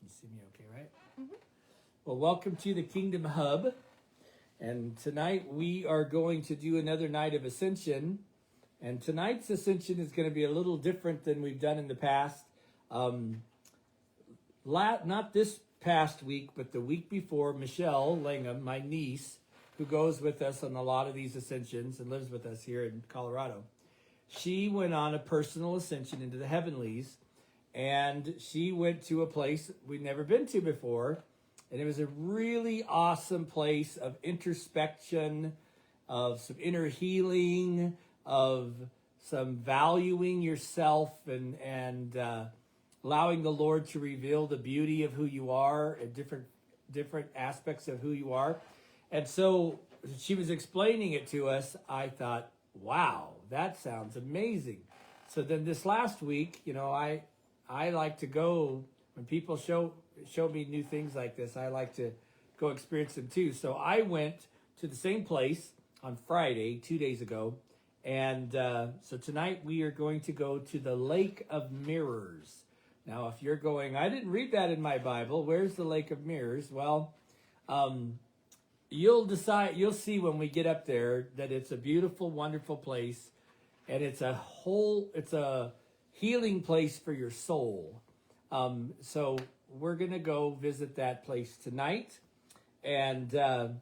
You see me okay, right? Mm-hmm. Well, welcome to the Kingdom Hub. And tonight we are going to do another night of Ascension. And tonight's Ascension is going to be a little different than we've done in the past. Not this past week, but the week before, Michelle Langham, my niece, who goes with us on a lot of these ascensions and lives with us here in Colorado, she went on a personal ascension into the Heavenlies. And she went to a place we'd never been to before. And it was a really awesome place of introspection, of some inner healing, of some valuing yourself and allowing the Lord to reveal the beauty of who you are and different aspects of who you are. And so she was explaining it to us. I thought, wow, that sounds amazing. So then this last week, I like to go when people show me new things like this. I like to go experience them too. So I went to the same place on Friday, 2 days ago. And so tonight we are going to go to the Lake of Mirrors. Now, if you're going, I didn't read that in my Bible. Where's the Lake of Mirrors? Well, you'll see when we get up there that it's a beautiful, wonderful place. And it's a healing place for your soul. So we're going to go visit that place tonight. And it's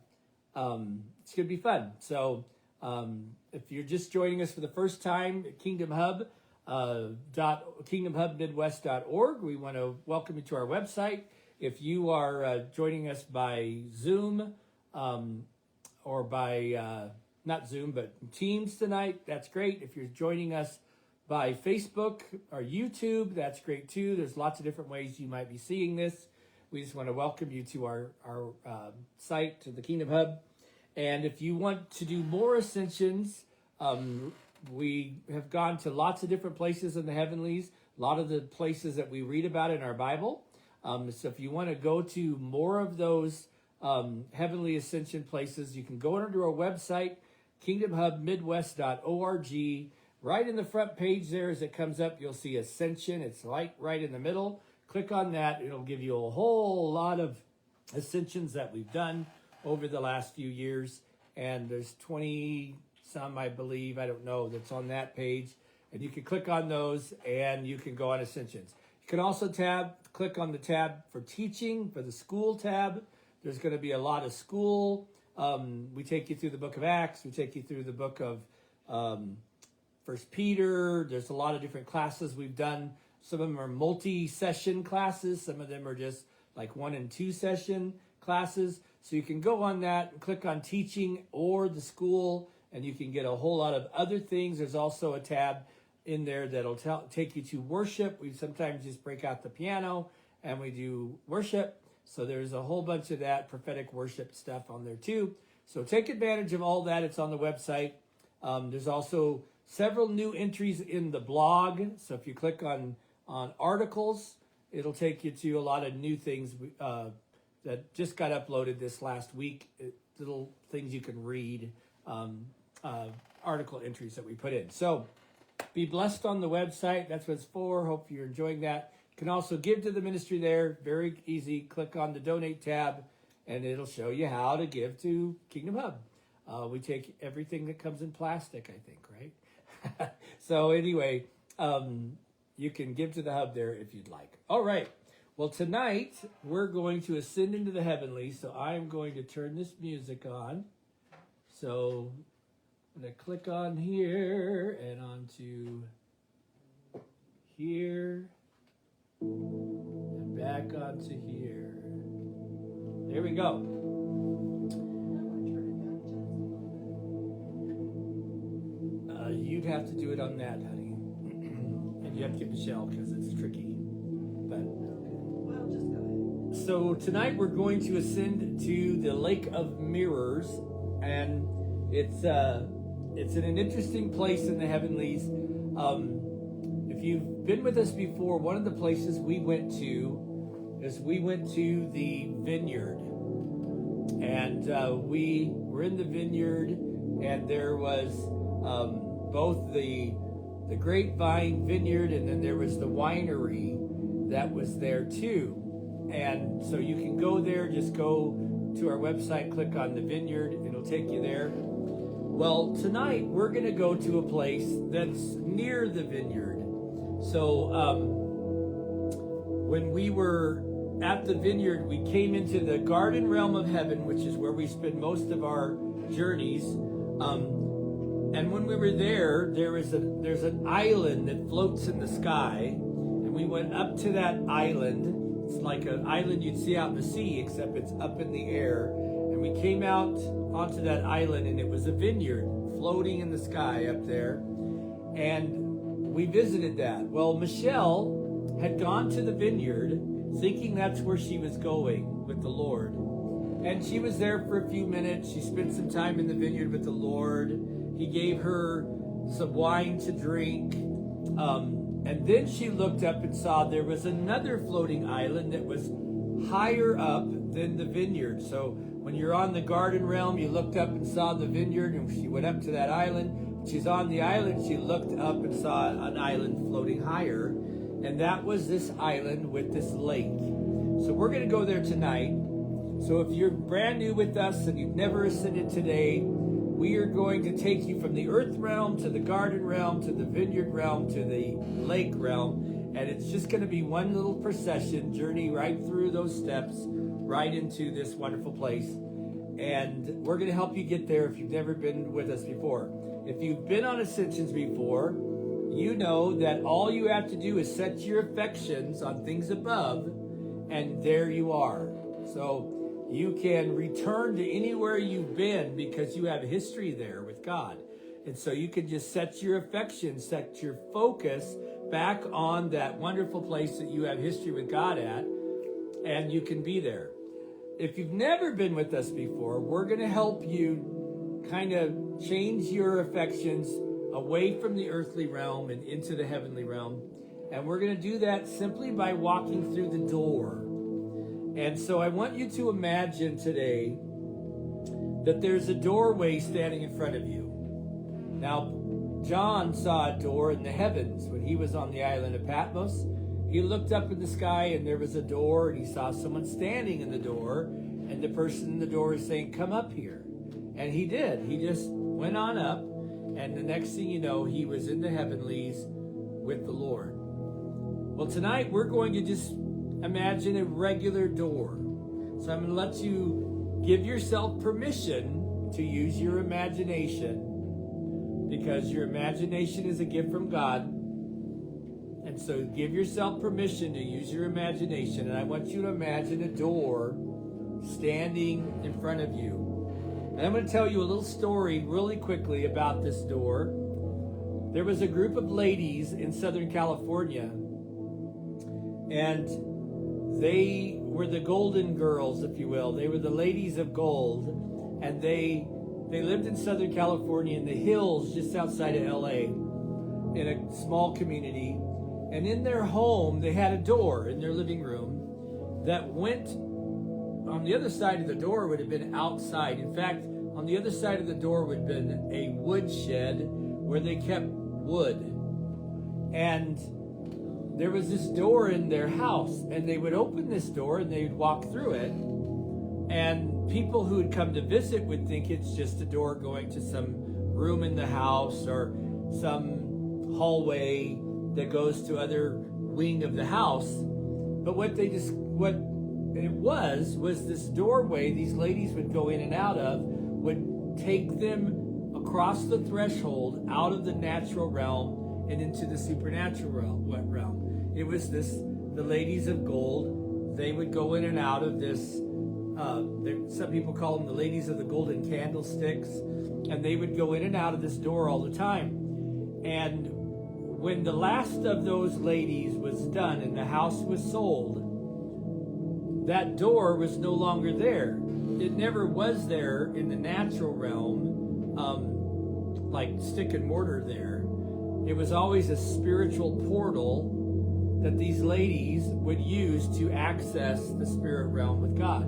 going to be fun. So if you're just joining us for the first time at Kingdom Hub, kingdomhubmidwest.org, we want to welcome you to our website. If you are joining us by Zoom or by, not Zoom, but Teams tonight, that's great. If you're joining us by Facebook or YouTube, that's great too. There's lots of different ways you might be seeing this. We just want to welcome you to our site, to the Kingdom Hub. And if you want to do more ascensions, we have gone to lots of different places in the Heavenlies, a lot of the places that we read about in our Bible. So if you want to go to more of those Heavenly Ascension places, you can go under our website, kingdomhubmidwest.org. Right in the front page there, as it comes up, you'll see Ascension. It's right in the middle. Click on that. It'll give you a whole lot of ascensions that we've done over the last few years. And there's 20 some, I believe, I don't know, that's on that page. And you can click on those and you can go on ascensions. You can also click on the tab for teaching, for the school tab. There's going to be a lot of school. We take you through the book of Acts. We take you through the book of First Peter. There's a lot of different classes we've done. Some of them are multi-session classes. Some of them are just like 1 and 2 session classes. So you can go on that and click on teaching or the school, and you can get a whole lot of other things. There's also a tab in there that'll take you to worship. We sometimes just break out the piano and we do worship. So there's a whole bunch of that prophetic worship stuff on there too. So take advantage of all that. It's on the website. There's also several new entries in the blog. So if you click on articles, it'll take you to a lot of new things that just got uploaded this last week. Little things you can read, article entries that we put in. So be blessed on the website. That's what it's for. Hope you're enjoying that. You can also give to the ministry there. Very easy. Click on the donate tab and it'll show you how to give to Kingdom Hub. We take everything that comes in plastic, I think, right? So anyway, you can give to the hub there if you'd like. All right. Well, tonight we're going to ascend into the Heavenlies. So I'm going to turn this music on. So I'm going to click on here and onto here and back onto here. There we go. You'd have to do it on that, honey. And you have to get Michelle because it's tricky. But Well, just go ahead. so tonight we're going to ascend to the Lake of Mirrors, and it's in an interesting place in the Heavenlies. If you've been with us before, one of the places we went to is the vineyard, and we were in the vineyard, and there was both the grapevine vineyard, and then there was the winery that was there too. And so you can go there, just go to our website, click on the vineyard, it'll take you there. Well, tonight we're going to go to a place that's near the vineyard. So when we were at the vineyard, we came into the garden realm of heaven, which is where we spend most of our journeys. And when we were there, there's an island that floats in the sky, and we went up to that island. It's like an island you'd see out in the sea, except it's up in the air. And we came out onto that island, and it was a vineyard floating in the sky up there. And we visited that. Well, Michelle had gone to the vineyard thinking that's where she was going with the Lord. And she was there for a few minutes. She spent some time in the vineyard with the Lord. He gave her some wine to drink. And then she looked up and saw there was another floating island that was higher up than the vineyard. So when you're on the garden realm, you looked up and saw the vineyard, and she went up to that island. She's on the island. She looked up and saw an island floating higher. And that was this island with this lake. So we're going to go there tonight. So if you're brand new with us and you've never ascended today, we are going to take you from the earth realm to the garden realm to the vineyard realm to the lake realm. And it's just going to be one little procession, journey right through those steps, right into this wonderful place. And we're going to help you get there if you've never been with us before. If you've been on ascensions before, you know that all you have to do is set your affections on things above, and there you are. So you can return to anywhere you've been because you have history there with God. And so you can just set your affection, set your focus back on that wonderful place that you have history with God at, and you can be there. If you've never been with us before, we're going to help you kind of change your affections away from the earthly realm and into the heavenly realm. And we're going to do that simply by walking through the door. And so I want you to imagine today that there's a doorway standing in front of you. Now, John saw a door in the heavens when he was on the island of Patmos. He looked up in the sky and there was a door, and he saw someone standing in the door, and the person in the door is saying, "Come up here." And he did. He just went on up, and the next thing you know, he was in the heavenlies with the Lord. Well, tonight we're going to just imagine a regular door. So I'm going to let you give yourself permission to use your imagination, because your imagination is a gift from God. And so give yourself permission to use your imagination. And I want you to imagine a door standing in front of you. And I'm going to tell you a little story really quickly about this door. There was a group of ladies in Southern California, and they were the golden girls, if you will. They were the ladies of gold, and they lived in Southern California in the hills just outside of LA in a small community. And in their home, they had a door in their living room that went on the other side of the door would have been outside. In fact, on the other side of the door would have been a wood shed where they kept wood. And there was this door in their house, and they would open this door and they would walk through it. And people who would come to visit would think it's just a door going to some room in the house or some hallway that goes to other wing of the house. But what it was this doorway these ladies would go in and out of would take them across the threshold out of the natural realm and into the supernatural realm. It was the ladies of gold. They would go in and out of this. Some people call them the ladies of the golden candlesticks, and they would go in and out of this door all the time. And when the last of those ladies was done and the house was sold, that door was no longer there. It never was there in the natural realm, like stick and mortar there. It was always a spiritual portal that these ladies would use to access the spirit realm with God.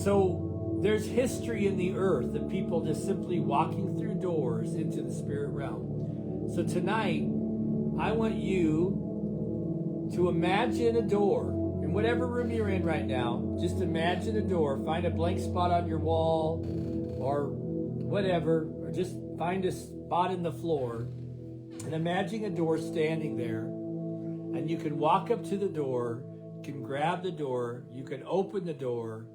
So there's history in the earth of people just simply walking through doors into the spirit realm. So tonight, I want you to imagine a door. And whatever room you're in right now, just imagine a door. Find a blank spot on your wall or whatever, or just find a spot in the floor and imagine a door standing there. And you can walk up to the door, you can grab the door, you can open the door,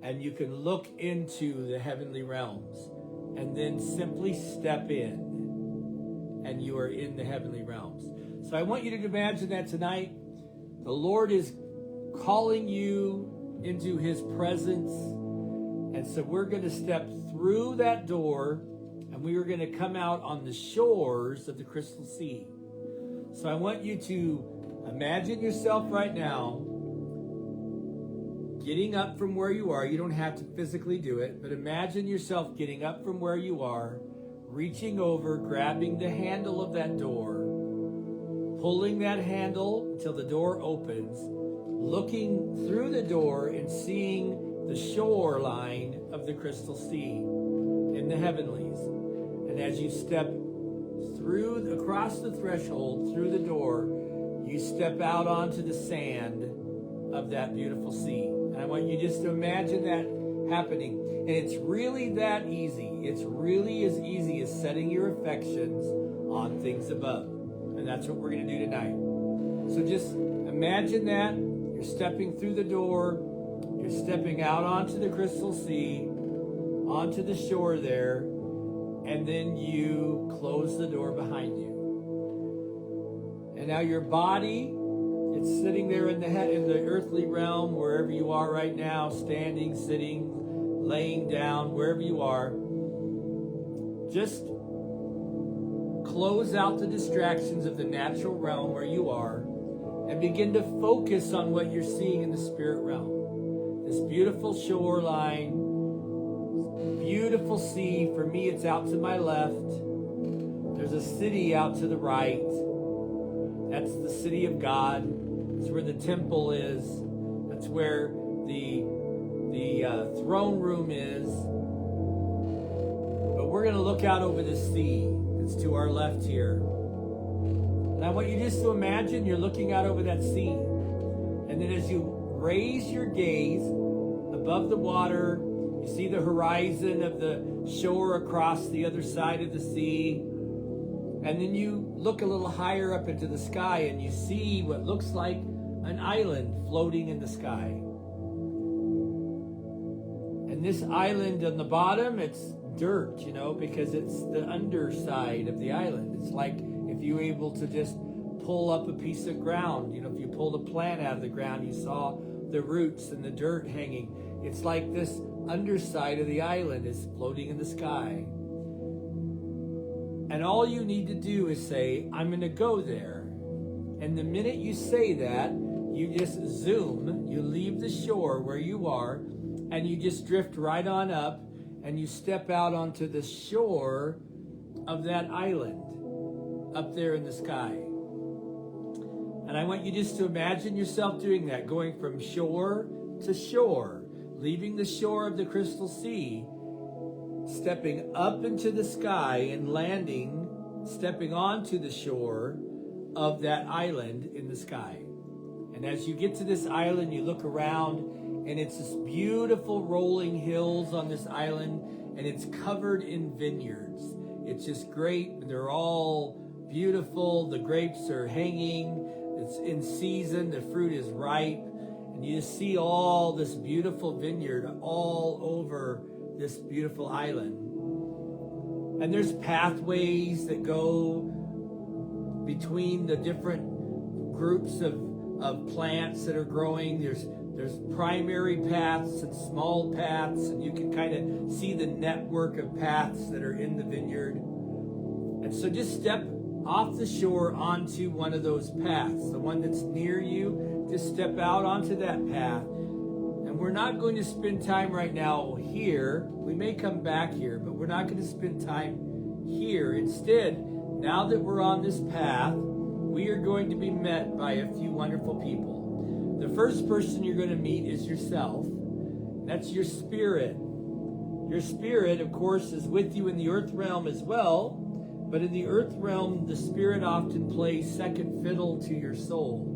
and you can look into the heavenly realms. And then simply step in, and you are in the heavenly realms. So I want you to imagine that tonight. The Lord is calling you into his presence. And so we're going to step through that door, and we are going to come out on the shores of the Crystal Sea. So I want you to imagine yourself right now getting up from where you are. You don't have to physically do it, but imagine yourself getting up from where you are, reaching over, grabbing the handle of that door, pulling that handle until the door opens, looking through the door and seeing the shoreline of the Crystal Sea in the Heavenlies. And as you step across the threshold, through the door, you step out onto the sand of that beautiful sea. And I want you just to imagine that happening. And it's really that easy. It's really as easy as setting your affections on things above. And that's what we're going to do tonight. So just imagine that. You're stepping through the door. You're stepping out onto the Crystal Sea, onto the shore there, and then you close the door behind you. And now your body, it's sitting there in the earthly realm, wherever you are right now, standing, sitting, laying down, wherever you are. Just close out the distractions of the natural realm where you are and begin to focus on what you're seeing in the spirit realm. This beautiful shoreline, beautiful sea. For me, it's out to my left. There's a city out to the right. That's the city of God. That's where the temple is. That's where the throne room is. But we're going to look out over the sea. It's to our left here. And I want you just to imagine you're looking out over that sea. And then as you raise your gaze above the water, you see the horizon of the shore across the other side of the sea. And then you look a little higher up into the sky and you see what looks like an island floating in the sky. And this island on the bottom, it's dirt, because it's the underside of the island. It's like if you were able to just pull up a piece of ground, if you pulled a plant out of the ground, you saw the roots and the dirt hanging. It's like this underside of the island is floating in the sky. And all you need to do is say, I'm going to go there. And the minute you say that, you just zoom, you leave the shore where you are, and you just drift right on up, and you step out onto the shore of that island up there in the sky. And I want you just to imagine yourself doing that, going from shore to shore, leaving the shore of the Crystal Sea, stepping up into the sky and landing, stepping onto the shore of that island in the sky. And as you get to this island, you look around, and it's this beautiful rolling hills on this island, and it's covered in vineyards. It's just great. They're all beautiful. The grapes are hanging. It's in season. The fruit is ripe. And you just see all this beautiful vineyard all over this beautiful island. And there's pathways that go between the different groups of plants that are growing. There's primary paths and small paths, and you can kind of see the network of paths that are in the vineyard. And so just step off the shore onto one of those paths, the one that's near you. Just step out onto that path. And we're not going to spend time right now here. We may come back here, but we're not going to spend time here. Instead, now that we're on this path, we are going to be met by a few wonderful people. The first person you're going to meet is yourself. That's your spirit. Your spirit, of course, is with you in the earth realm as well. But in the earth realm, the spirit often plays second fiddle to your soul.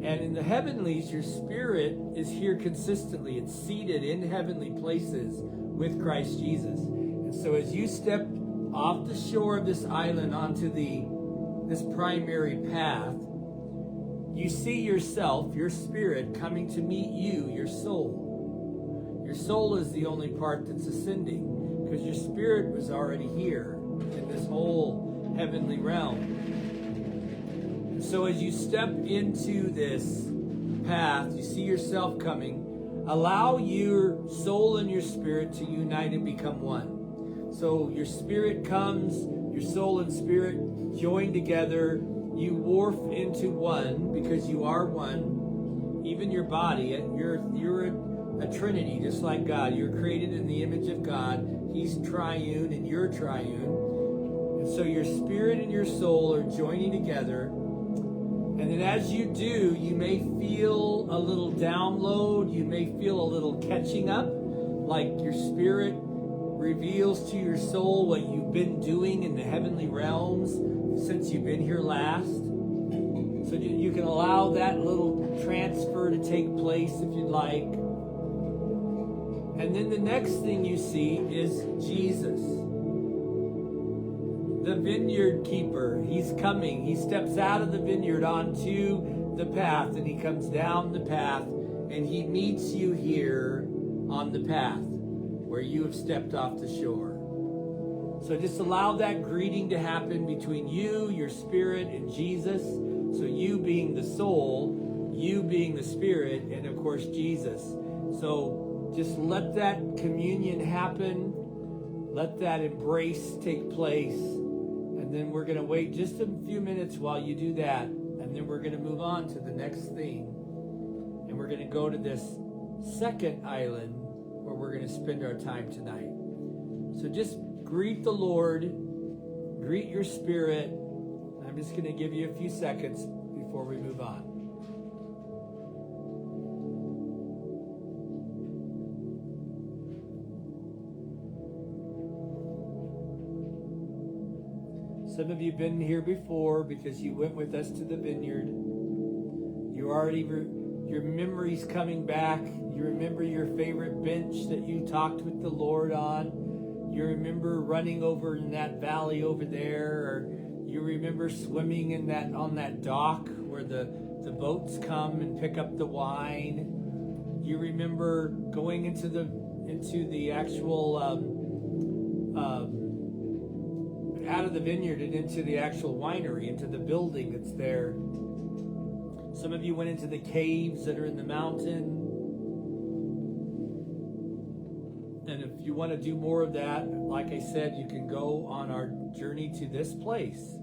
And in the heavenlies, your spirit is here consistently. It's seated in heavenly places with Christ Jesus. And so as you step off the shore of this island onto this primary path, you see yourself, your spirit, coming to meet you, your soul. Your soul is the only part that's ascending, because your spirit was already here in this whole heavenly realm. And so as you step into this path, you see yourself coming. Allow your soul and your spirit to unite and become one. So your spirit comes, your soul and spirit join together. You morph into one because you are one. Even your body, you're a trinity, just like God. You're created in the image of God. He's triune and you're triune. And so your spirit and your soul are joining together. And then as you do, you may feel a little download. You may feel a little catching up, like your spirit reveals to your soul what you've been doing in the heavenly realms since you've been here last. So you can allow that little transfer to take place if you'd like. And then the next thing you see is Jesus, the vineyard keeper. He's coming. He steps out of the vineyard onto the path, and he comes down the path, and he meets you here on the path where you have stepped off the shore. So just allow that greeting to happen between you, your spirit, and Jesus. So you being the soul, you being the spirit, and of course Jesus. So just let that communion happen. Let that embrace take place. And then we're going to wait just a few minutes while you do that. And then we're going to move on to the next thing. And we're going to go to this second island where we're going to spend our time tonight. So just greet the Lord, greet your spirit. I'm just going to give you a few seconds before we move on. Some of you have been here before because you went with us to the vineyard. You already, your memory's coming back. You remember your favorite bench that you talked with the Lord on. You remember running over in that valley over there, or you remember swimming in that on that dock where the boats come and pick up the wine. You remember going into the actual out of the vineyard and into the actual winery, into the building that's there. Some of you went into the caves that are in the mountain. And if you want to do more of that, like I said, you can go on our journey to this place.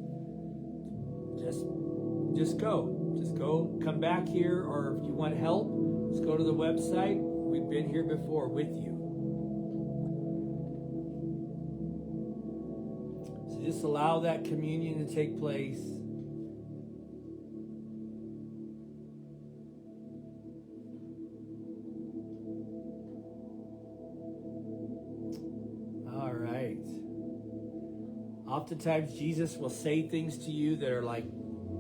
Just go, come back here, or if you want help, just go to the website. We've been here before with you. So just allow that communion to take place. Oftentimes, Jesus will say things to you that are like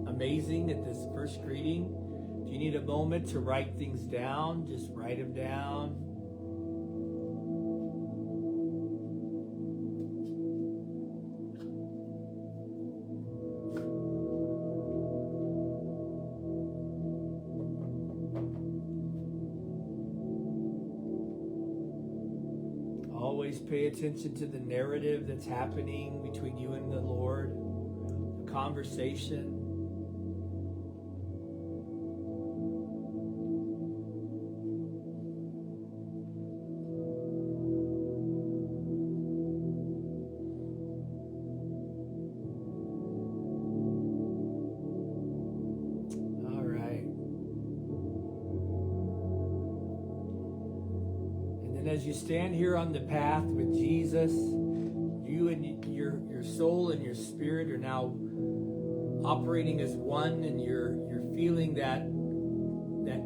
amazing at this first greeting. If you need a moment to write things down, just write them down. Always pay attention to the narrative that's happening between you and the Lord, the conversation. All right. And then as you stand here on the path with Jesus, you and your soul and your spirit are now operating as one, and you're feeling that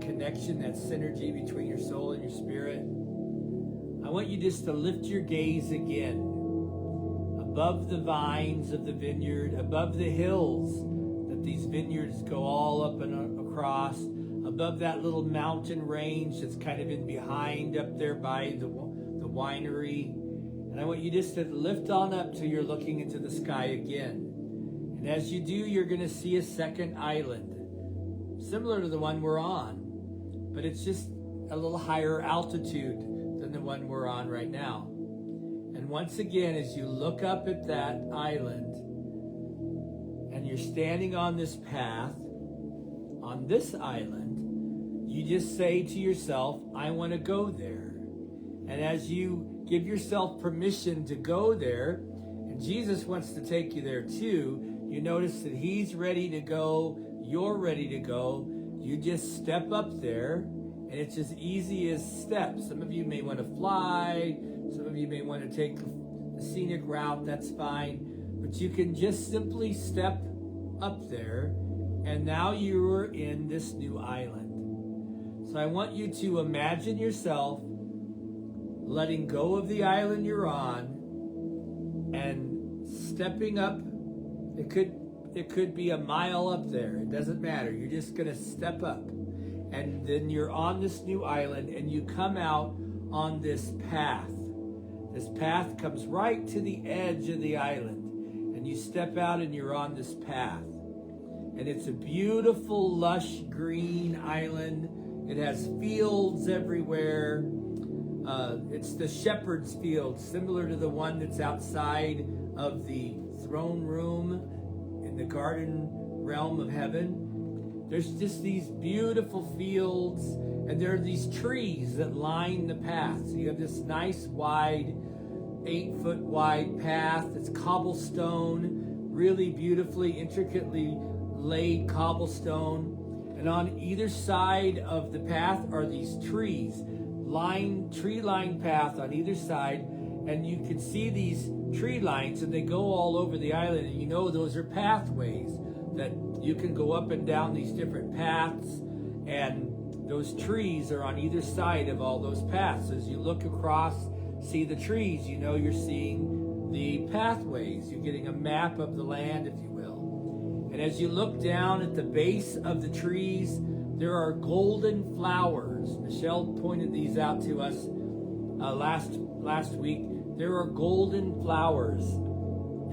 connection, that synergy between your soul and your spirit. I want you just to lift your gaze again above the vines of the vineyard, above the hills that these vineyards go all up and across, above that little mountain range that's kind of in behind up there by the winery. And I want you just to lift on up till you're looking into the sky again. And as you do, you're going to see a second island, similar to the one we're on, but it's just a little higher altitude than the one we're on right now. And once again, as you look up at that island, and you're standing on this path, on this island, you just say to yourself, I want to go there. And as you give yourself permission to go there, and Jesus wants to take you there too, you notice that he's ready to go, you're ready to go. You just step up there, and it's as easy as steps. Some of you may want to fly, some of you may want to take the scenic route, that's fine. But you can just simply step up there, and now you're in this new island. So I want you to imagine yourself letting go of the island you're on and stepping up. It could be a mile up there. It doesn't matter. You're just going to step up. And then you're on this new island, and you come out on this path. This path comes right to the edge of the island. And you step out, and you're on this path. And it's a beautiful, lush, green island. It has fields everywhere. It's the shepherd's field, similar to the one that's outside of the throne room in the garden realm of heaven. There's just these beautiful fields, and there are these trees that line the path. So you have this nice wide, 8-foot wide path. It's cobblestone, really beautifully, intricately laid cobblestone. And on either side of the path are these trees, tree-lined path on either side. And you can see these tree lines, and they go all over the island, and you know those are pathways that you can go up and down these different paths, and those trees are on either side of all those paths. As you look across, see the trees, you know you're seeing the pathways. You're getting a map of the land, if you will. And as you look down at the base of the trees, there are golden flowers. Michelle pointed these out to us last week. There are golden flowers,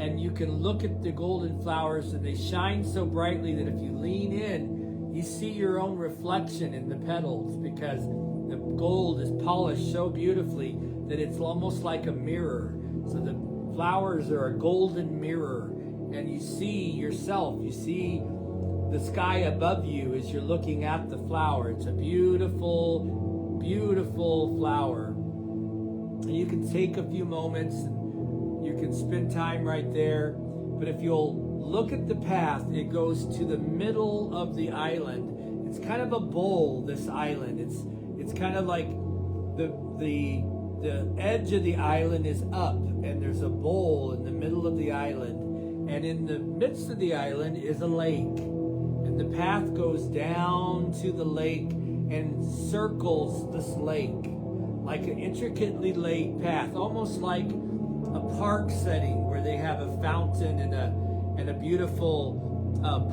and you can look at the golden flowers, and they shine so brightly that if you lean in, you see your own reflection in the petals, because the gold is polished so beautifully that it's almost like a mirror. So the flowers are a golden mirror, and you see yourself, you see the sky above you as you're looking at the flower. It's a beautiful, beautiful flower. And you can take a few moments, and you can spend time right there. But if you'll look at the path, it goes to the middle of the island. It's kind of a bowl, this island. It's kind of like the edge of the island is up, and there's a bowl in the middle of the island. And in the midst of the island is a lake. And the path goes down to the lake and circles this lake, like an intricately laid path, almost like a park setting where they have a fountain and a beautiful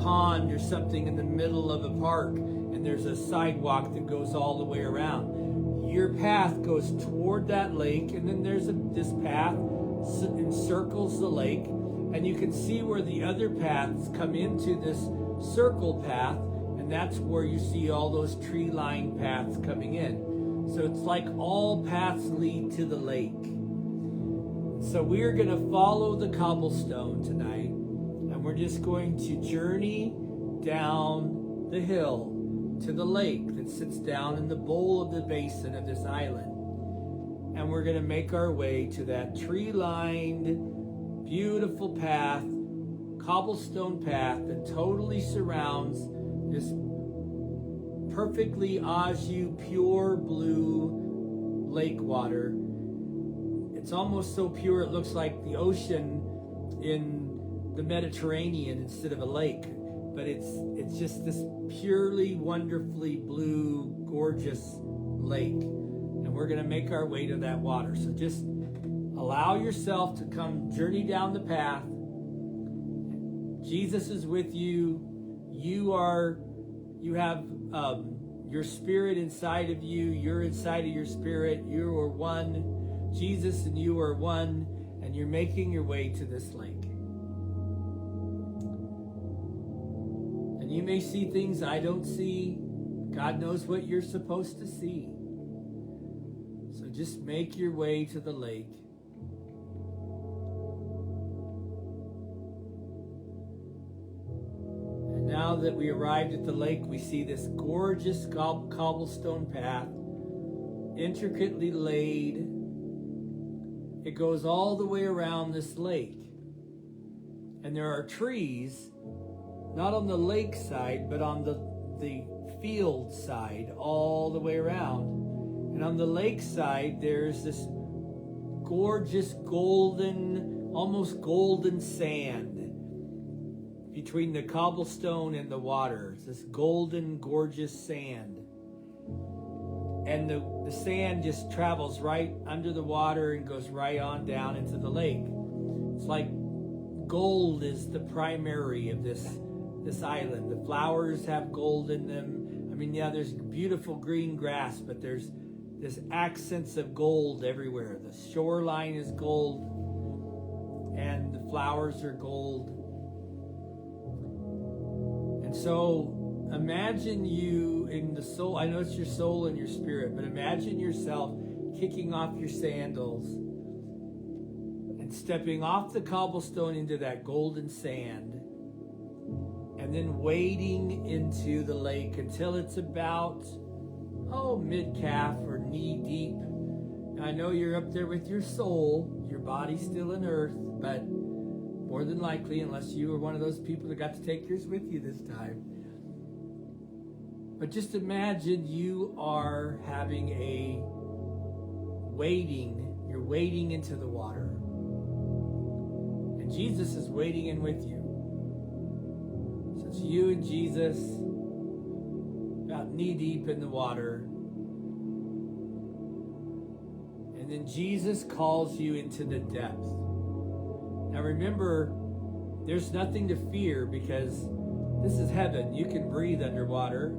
pond or something in the middle of a park, and there's a sidewalk that goes all the way around. Your path goes toward that lake, and then there's this path encircles the lake, and you can see where the other paths come into this circle path, and that's where you see all those tree-lined paths coming in. So it's like all paths lead to the lake. So we're going to follow the cobblestone tonight, and we're just going to journey down the hill to the lake that sits down in the bowl of the basin of this island. And we're going to make our way to that tree-lined, beautiful path, cobblestone path that totally surrounds this perfectly azure, pure blue lake water. It's almost so pure it looks like the ocean in the Mediterranean instead of a lake. But it's just this purely, wonderfully blue, gorgeous lake. And we're going to make our way to that water. So just allow yourself to come journey down the path. Jesus is with you. You have your spirit inside of you, you're inside of your spirit, you are one. Jesus and you are one, and you're making your way to this lake. And you may see things I don't see. God knows what you're supposed to see. So just make your way to the lake. And now that we arrived at the lake, we see this gorgeous cobblestone path, intricately laid. It goes all the way around this lake. And there are trees, not on the lake side, but on the field side, all the way around. And on the lake side, there's this gorgeous golden, almost golden sand between the cobblestone and the water. It's this golden, gorgeous sand. And the sand just travels right under the water and goes right on down into the lake. It's like gold is the primary of this island. The flowers have gold in them. I mean, yeah, there's beautiful green grass, but there's accents of gold everywhere. The shoreline is gold, and the flowers are gold. And so imagine you in the soul. I know it's your soul and your spirit, but imagine yourself kicking off your sandals and stepping off the cobblestone into that golden sand, and then wading into the lake until it's about, mid-calf or knee-deep. Now, I know you're up there with your soul. Your body's still in earth, but more than likely, unless you were one of those people that got to take yours with you this time. But just imagine you are having you're wading into the water. And Jesus is wading in with you. So it's you and Jesus about knee deep in the water. And then Jesus calls you into the depth. Now remember, there's nothing to fear because this is heaven. You can breathe underwater.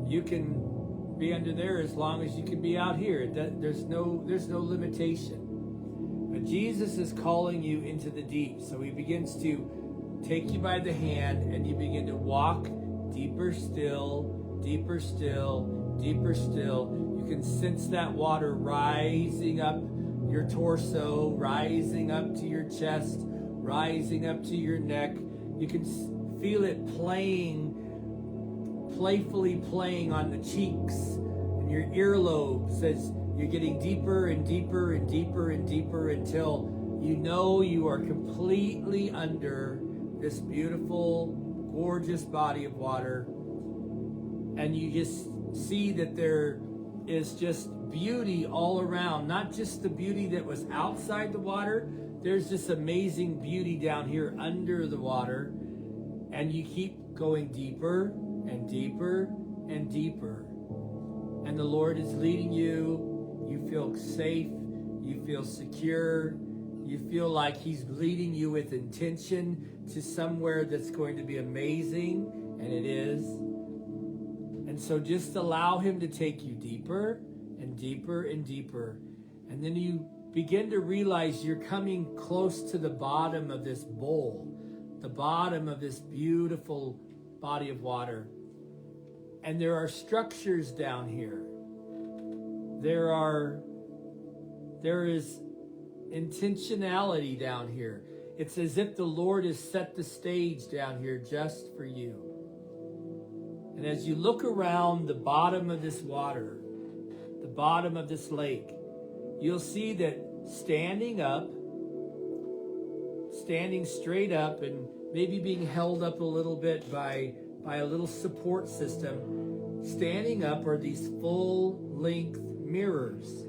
You can be under there as long as you can be out here. There's no limitation. But Jesus is calling you into the deep. So he begins to take you by the hand and you begin to walk deeper still, deeper still, deeper still. You can sense that water rising up your torso, rising up to your chest, rising up to your neck. You can feel it playfully playing on the cheeks and your earlobes as you're getting deeper and deeper and deeper and deeper until you know you are completely under this beautiful, gorgeous body of water. And you just see that there is just beauty all around, not just the beauty that was outside the water. There's this amazing beauty down here under the water, and you keep going deeper and deeper and deeper, and the Lord is leading you. You feel safe, you feel secure, you feel like he's leading you with intention to somewhere that's going to be amazing, and it is. And so just allow him to take you deeper and deeper and deeper. And then you begin to realize you're coming close to the bottom of this bowl, the bottom of this beautiful body of water. And there are structures down here. There is intentionality down here. It's as if the Lord has set the stage down here just for you. And as you look around the bottom of this water, the bottom of this lake, you'll see that standing straight up and maybe being held up a little bit by a little support system, standing up are these full-length mirrors.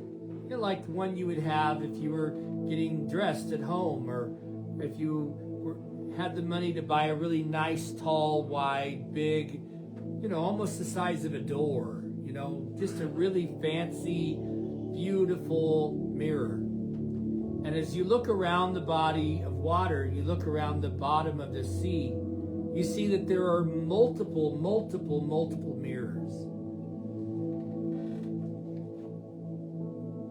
Like the one you would have if you were getting dressed at home, or if you had the money to buy a really nice, tall, wide, big, almost the size of a door, just a really fancy, beautiful mirror. And as you look around the body of water, you look around the bottom of the sea, you see that there are multiple mirrors.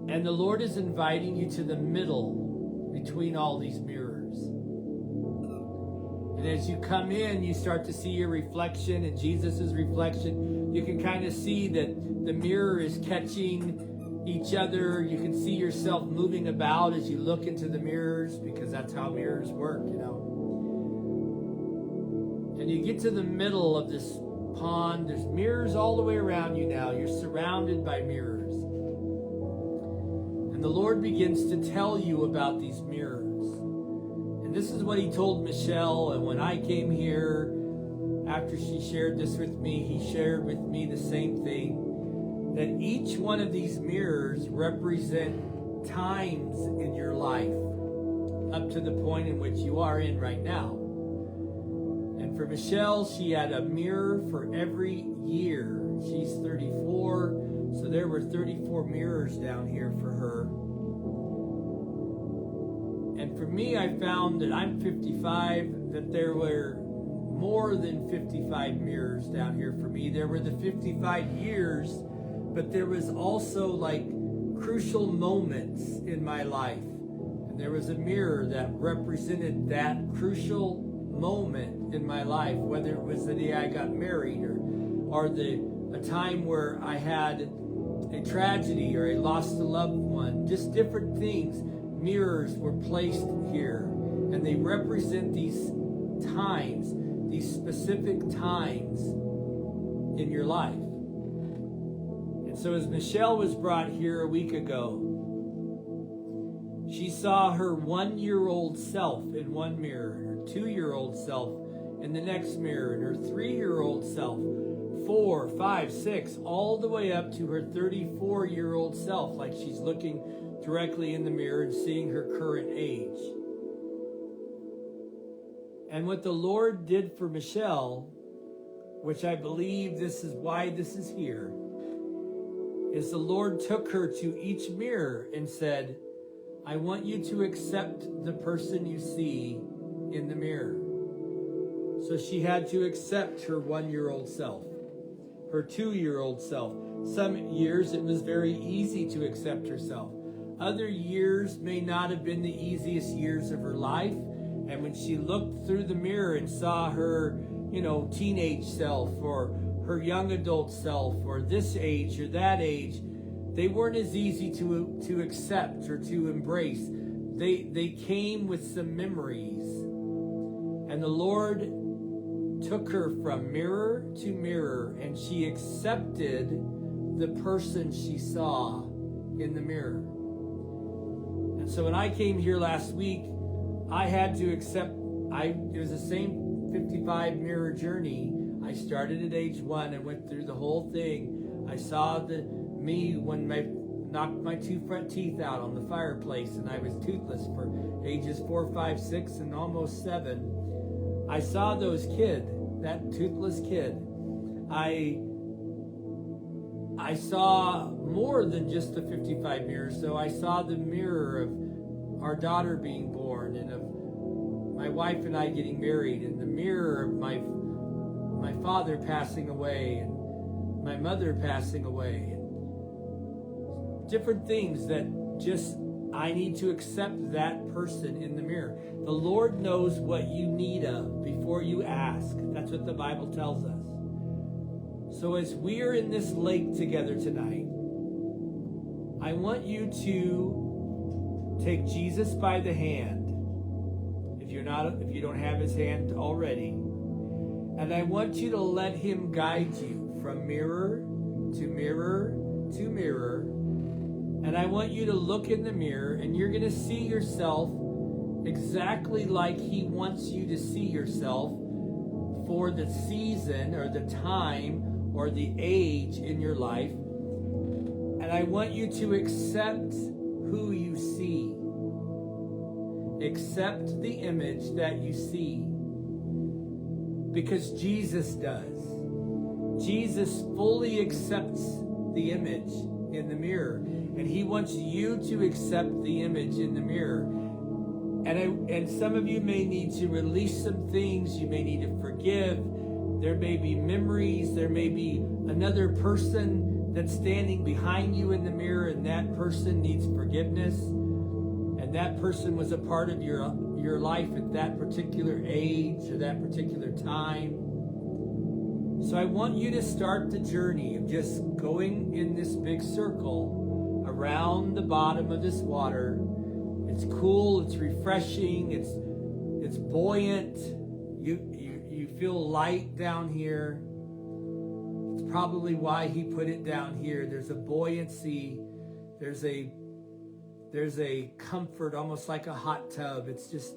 And the Lord is inviting you to the middle between all these mirrors. And as you come in, you start to see your reflection and Jesus' reflection. You can kind of see that the mirror is catching each other. You can see yourself moving about as you look into the mirrors, because that's how mirrors work, you know. And you get to the middle of this pond. There's mirrors all the way around you now. You're surrounded by mirrors. And the Lord begins to tell you about these mirrors. And this is what he told Michelle. And when I came here, after she shared this with me, he shared with me the same thing. That each one of these mirrors represent times in your life up to the point in which you are in right now. And for Michelle, she had a mirror for every year. She's 34, so there were 34 mirrors down here for her. And for me, I found that I'm 55, that there were more than 55 mirrors down here for me. There were the 55 years, but there was also like crucial moments in my life. And there was a mirror that represented that crucial moment in my life, whether it was the day I got married or a time where I had a tragedy or I lost a loved one, just different things. Mirrors were placed here, and they represent these times, these specific times in your life. And so as Michelle was brought here a week ago, she saw her 1-year-old self in one mirror, her 2-year-old self in the next mirror, and her 3-year-old self, 4, 5, 6, all the way up to her 34-year-old self, like she's looking directly in the mirror and seeing her current age. And what the Lord did for Michelle, which I believe this is why this is here, is the Lord took her to each mirror and said, I want you to accept the person you see in the mirror. So she had to accept her 1-year-old self, her 2-year-old self. Some years it was very easy to accept herself. Other years may not have been the easiest years of her life. And when she looked through the mirror and saw her, teenage self or her young adult self or this age or that age, they weren't as easy to accept or to embrace. They came with some memories. And the Lord took her from mirror to mirror, and she accepted the person she saw in the mirror. And so when I came here last week, I had to accept, it was the same 55 mirror journey. I started at age 1 and went through the whole thing. I saw me when I knocked my 2 front teeth out on the fireplace and I was toothless for ages 4, 5, 6, and almost 7. I saw those kids, that toothless kid. I saw more than just the 55 mirrors. So I saw the mirror of our daughter being born and of my wife and I getting married, and the mirror of my father passing away and my mother passing away, and different things that just I need to accept that person in the mirror. The Lord knows what you need of before you ask. That's what the Bible tells us. So as we are in this lake together tonight, I want you to take Jesus by the hand, if you don't have his hand already, and I want you to let him guide you from mirror to mirror to mirror. And I want you to look in the mirror, and you're going to see yourself exactly like he wants you to see yourself for the season or the time or the age in your life. And I want you to accept who you see. Accept the image that you see. Because Jesus does. Jesus fully accepts the image in the mirror. And he wants you to accept the image in the mirror. And some of you may need to release some things. You may need to forgive. There may be memories. There may be another person that's standing behind you in the mirror, and that person needs forgiveness. And that person was a part of your life at that particular age or that particular time. So I want you to start the journey of just going in this big circle around the bottom of this water. It's cool, it's refreshing, it's buoyant. You feel light down here. It's probably why he put it down here. There's a buoyancy, there's a comfort, almost like a hot tub. It's just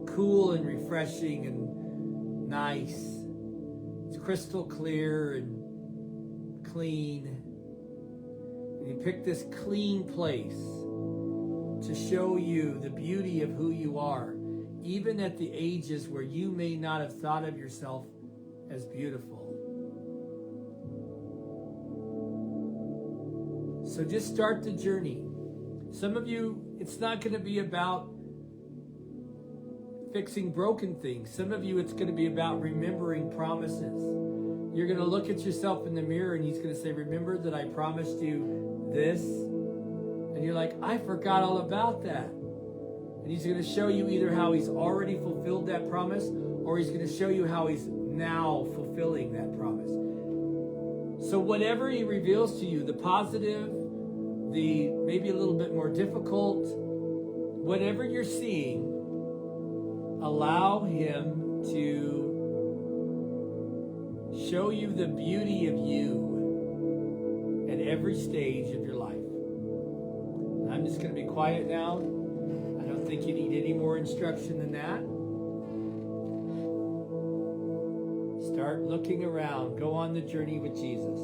cool and refreshing and nice. It's crystal clear and clean. And he picked this clean place to show you the beauty of who you are, even at the ages where you may not have thought of yourself as beautiful. So just start the journey. Some of you, it's not going to be about fixing broken things. Some of you, it's going to be about remembering promises. You're going to look at yourself in the mirror and he's going to say, remember that I promised you this? And you're like, I forgot all about that. And he's going to show you either how he's already fulfilled that promise, or he's going to show you how he's now fulfilling that promise. So whatever he reveals to you, the positive, the maybe a little bit more difficult, whatever you're seeing, allow him to show you the beauty of you at every stage of your life. I'm just going to be quiet now. I don't think you need any more instruction than that. Start looking around. Go on the journey with Jesus.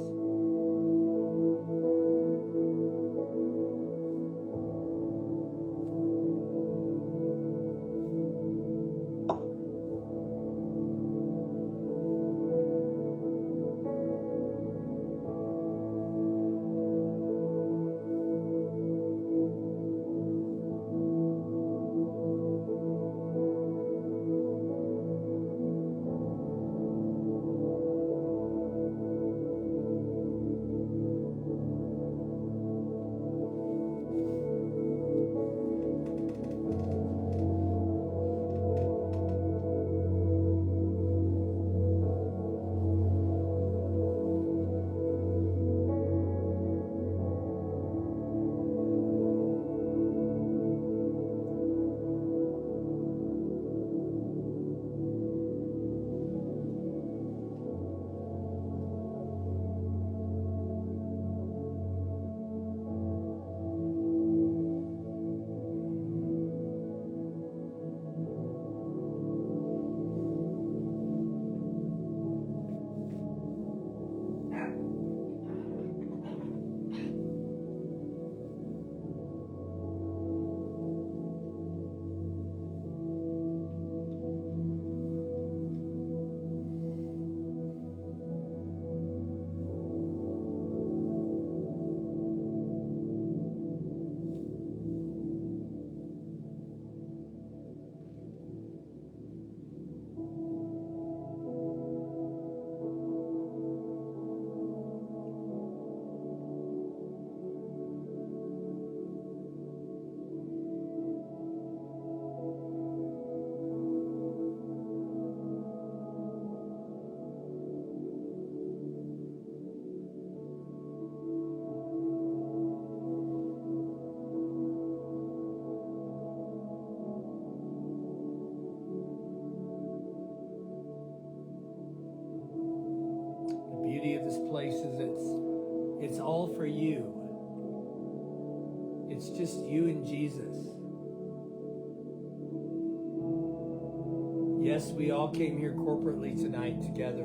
Of this place is it's all for you. It's just you and Jesus. Yes, we all came here corporately tonight together,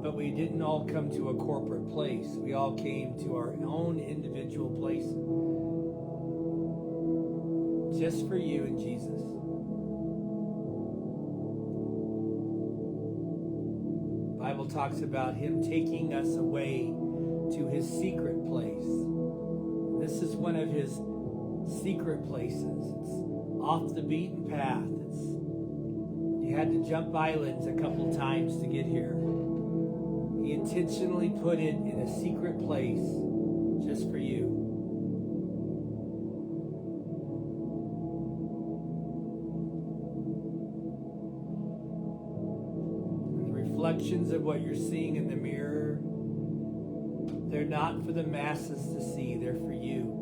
but we didn't all come to a corporate place. We all came to our own individual places, just for you and Jesus. The Bible talks about him taking us away to his secret place. This is one of his secret places. It's off the beaten path. You had to jump islands a couple times to get here. He intentionally put it in a secret place just for you. And the reflections of what you're seeing in the mirror, they're not for the masses to see, they're for you.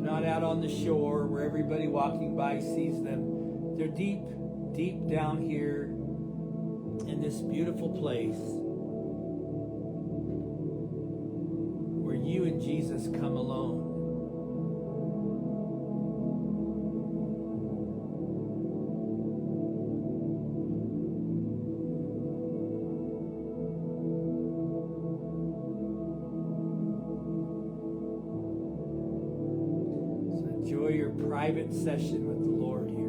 Not out on the shore where everybody walking by sees them. They're deep, deep down here in this beautiful place where you and Jesus come alone. Enjoy your private session with the Lord here.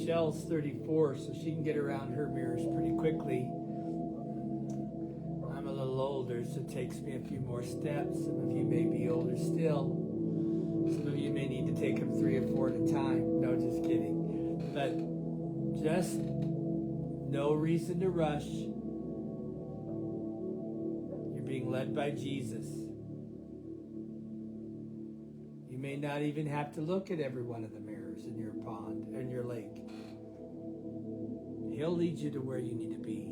Michelle's 34, so she can get around her mirrors pretty quickly. I'm a little older, so it takes me a few more steps. Some of you may be older still. Some of you may need to take them 3 or 4 at a time. No, just kidding. But just no reason to rush. You're being led by Jesus. You may not even have to look at every one of the mirrors in your pond, in your lake. He'll lead you to where you need to be.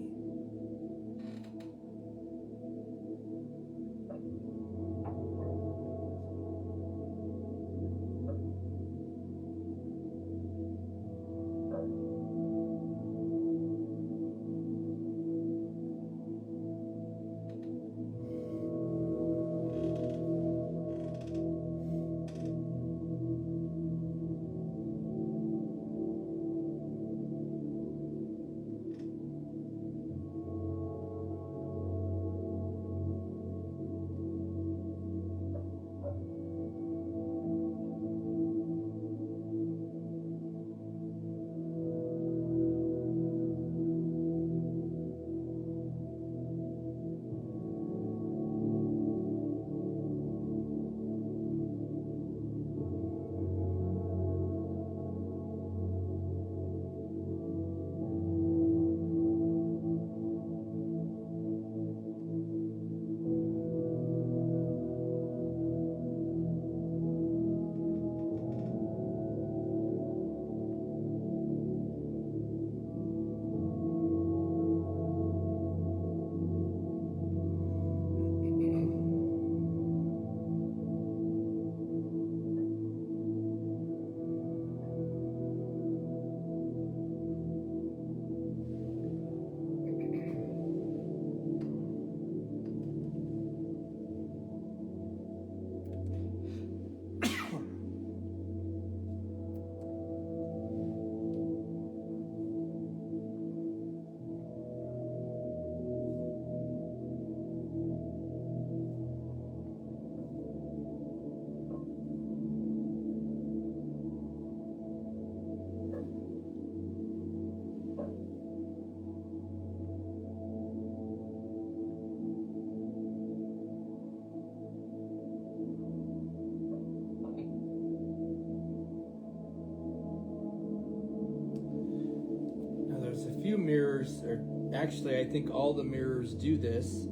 mirrors, or actually I think all the mirrors do this,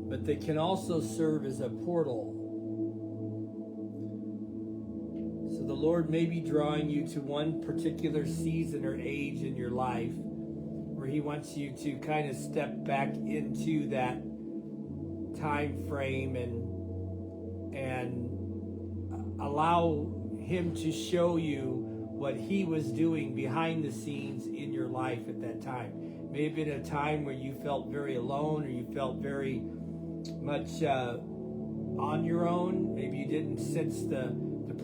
but they can also serve as a portal. So the Lord may be drawing you to one particular season or age in your life where He wants you to kind of step back into that time frame and allow Him to show you what He was doing behind the scenes in your life at that time. May have been a time where you felt very alone, or you felt very much on your own. Maybe you didn't sense the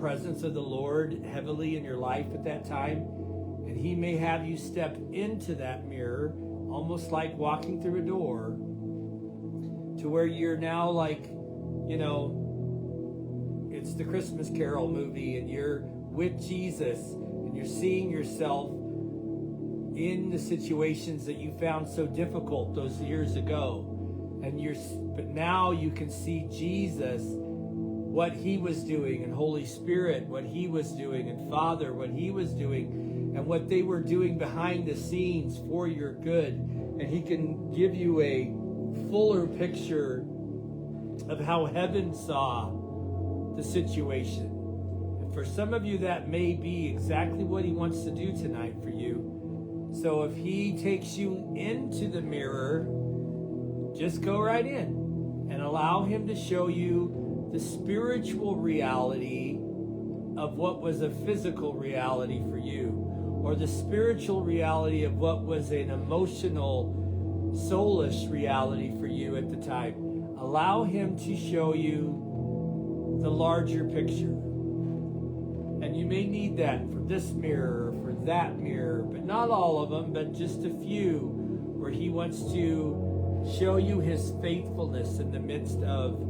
presence of the Lord heavily in your life at that time. And He may have you step into that mirror, almost like walking through a door, to where you're now like, it's the Christmas Carol movie, and you're with Jesus, and you're seeing yourself in the situations that you found so difficult those years ago. But now you can see Jesus, what He was doing, and Holy Spirit, what He was doing, and Father, what He was doing, and what they were doing behind the scenes for your good. And He can give you a fuller picture of how heaven saw the situation. And for some of you, that may be exactly what He wants to do tonight for you. So if He takes you into the mirror, just go right in and allow Him to show you the spiritual reality of what was a physical reality for you, or the spiritual reality of what was an emotional, soulish reality for you at the time. Allow Him to show you the larger picture. And you may need that for this mirror or for that mirror, but not all of them, but just a few, where He wants to show you His faithfulness in the midst of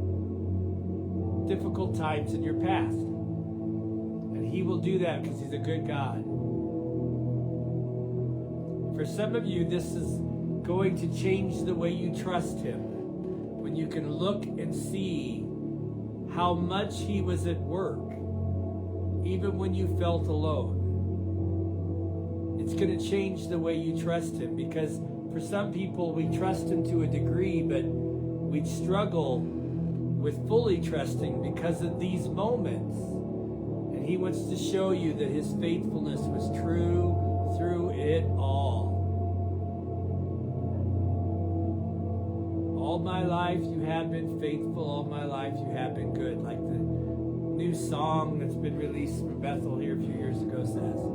difficult times in your past. And He will do that because He's a good God. For some of you, this is going to change the way you trust Him. When you can look and see how much He was at work, even when you felt alone. It's going to change the way you trust Him, because for some people, we trust Him to a degree, but we struggle with fully trusting because of these moments. And He wants to show you that His faithfulness was true through it all. All my life you have been faithful, all my life you have been good, like the new song that's been released from Bethel here a few years ago says.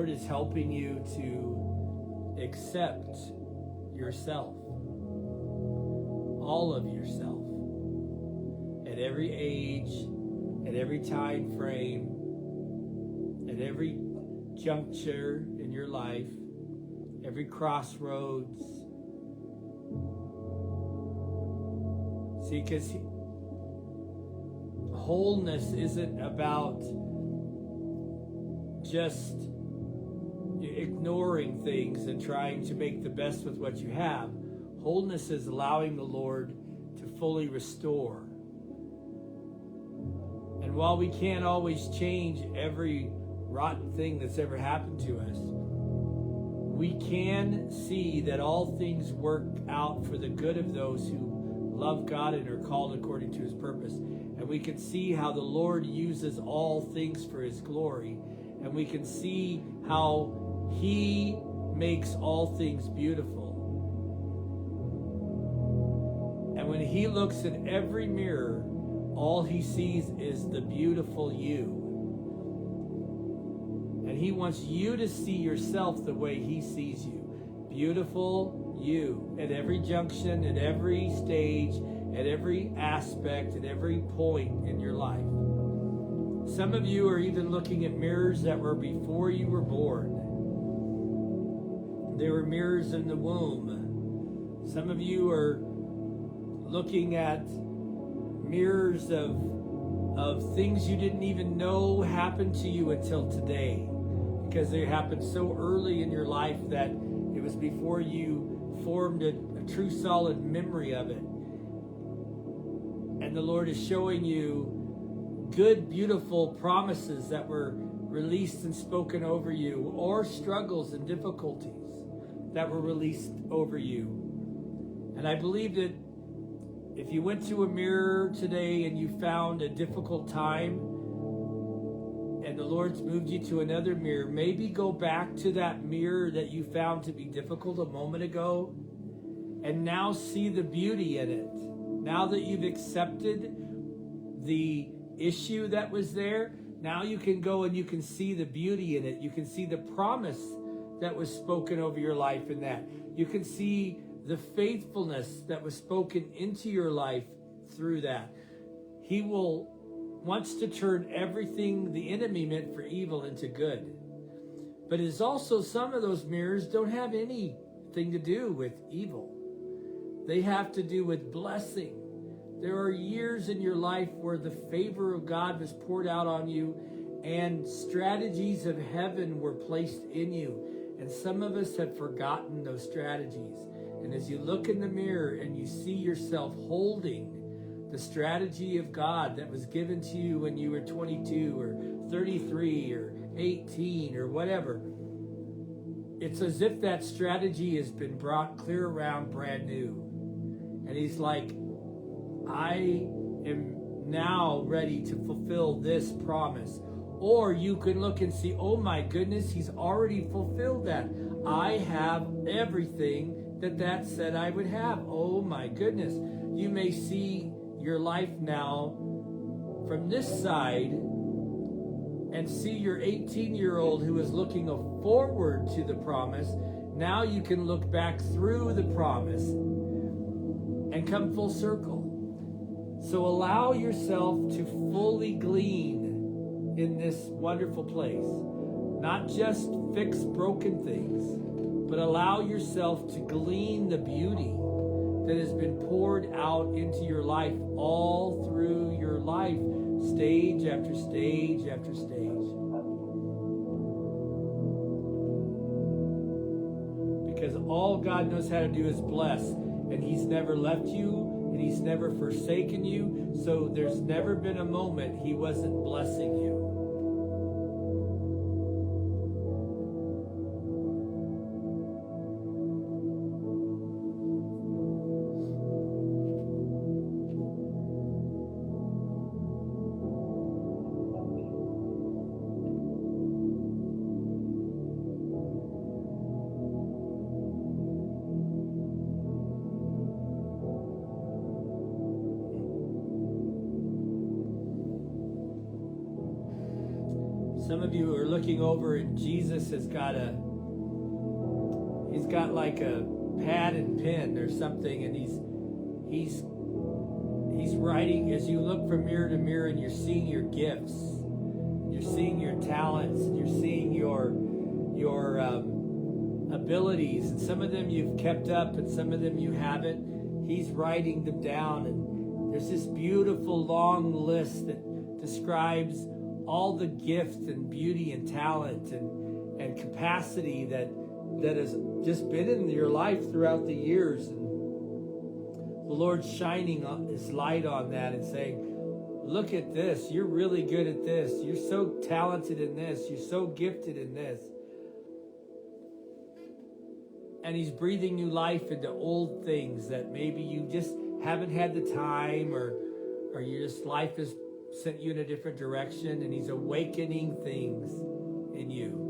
Lord is helping you to accept yourself, all of yourself, at every age, at every time frame, at every juncture in your life, every crossroads. See, because wholeness isn't about just ignoring things and trying to make the best with what you have. Wholeness is allowing the Lord to fully restore. And while we can't always change every rotten thing that's ever happened to us, we can see that all things work out for the good of those who love God and are called according to his purpose. And we can see how the Lord uses all things for his glory. And we can see how he makes all things beautiful. And when he looks in every mirror, all he sees is the beautiful you. And he wants you to see yourself the way he sees you. Beautiful you at every junction, at every stage, at every aspect, at every point in your life. Some of you are even looking at mirrors that were before you were born. They were mirrors in the womb. Some of you are looking at mirrors of things you didn't even know happened to you until today, because they happened so early in your life that it was before you formed a true solid memory of it. And the Lord is showing you good, beautiful promises that were released and spoken over you, or struggles and difficulties that were released over you. And I believe that if you went to a mirror today and you found a difficult time and the Lord's moved you to another mirror, maybe go back to that mirror that you found to be difficult a moment ago and now see the beauty in it. Now that you've accepted the issue that was there, now you can go and you can see the beauty in it. You can see the promise that was spoken over your life in that. You can see the faithfulness that was spoken into your life through that. He wants to turn everything the enemy meant for evil into good. But it's also, some of those mirrors don't have anything to do with evil. They have to do with blessing. There are years in your life where the favor of God was poured out on you and strategies of heaven were placed in you. And some of us have forgotten those strategies. And as you look in the mirror and you see yourself holding the strategy of God that was given to you when you were 22 or 33 or 18 or whatever, it's as if that strategy has been brought clear around brand new. And he's like, I am now ready to fulfill this promise. Or you can look and see, oh my goodness, he's already fulfilled that. I have everything that said I would have. Oh my goodness. You may see your life now from this side and see your 18-year-old who is looking forward to the promise. Now you can look back through the promise and come full circle. So allow yourself to fully glean in this wonderful place. Not just fix broken things, but allow yourself to glean the beauty that has been poured out into your life all through your life, stage after stage after stage. Because all God knows how to do is bless, and he's never left you, and he's never forsaken you, so there's never been a moment he wasn't blessing you. Some of you are looking over and Jesus has got he's got like a pad and pen or something, and he's writing as you look from mirror to mirror, and you're seeing your gifts, you're seeing your talents, and you're seeing your abilities, and some of them you've kept up and some of them you haven't. He's writing them down, and there's this beautiful long list that describes all the gift and beauty and talent and capacity that has just been in your life throughout the years. And the Lord's shining His light on that and saying, look at this, you're really good at this, you're so talented in this, you're so gifted in this. And He's breathing new life into old things that maybe you just haven't had the time, or you just, life has sent you in a different direction, and He's awakening things in you.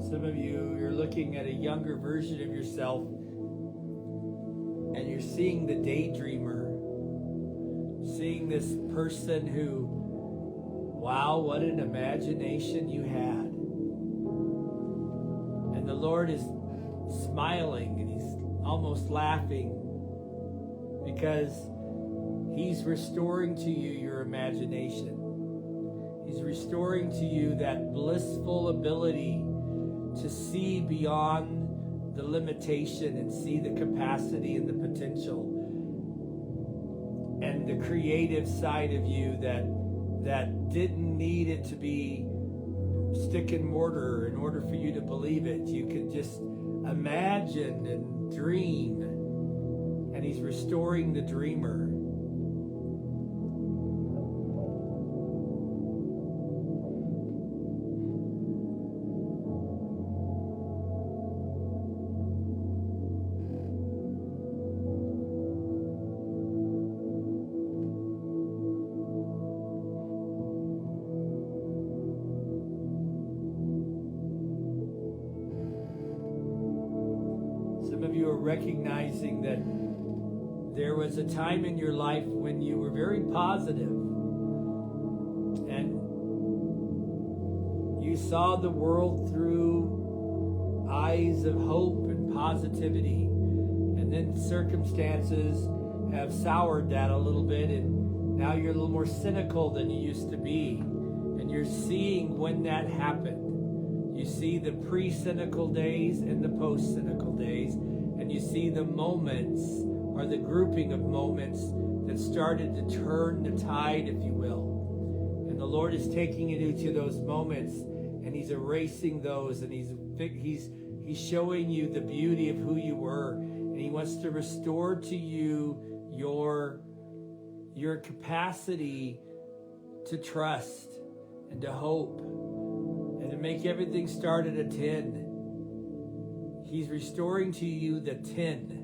Some of you, you're looking at a younger version of yourself, and you're seeing the daydreamer, seeing this person who, wow, what an imagination you had. And the Lord is smiling, and He's almost laughing, because He's restoring to you your imagination. He's restoring to you that blissful ability to see beyond the limitation and see the capacity and the potential and the creative side of you that didn't need it to be stick and mortar in order for you to believe it. You could just imagine and dream, and He's restoring the dreamer. Some of you are recognizing that there was a time in your life when you were very positive and you saw the world through eyes of hope and positivity, and then circumstances have soured that a little bit, and now you're a little more cynical than you used to be, and you're seeing when that happened. You see the pre-cynical days and the post-cynical days, and you see the moments, or the grouping of moments, that started to turn the tide, if you will. And the Lord is taking you into those moments, and He's erasing those, and He's showing you the beauty of who you were, and He wants to restore to you your capacity to trust and to hope, and to make everything start at a 10. He's restoring to you the 10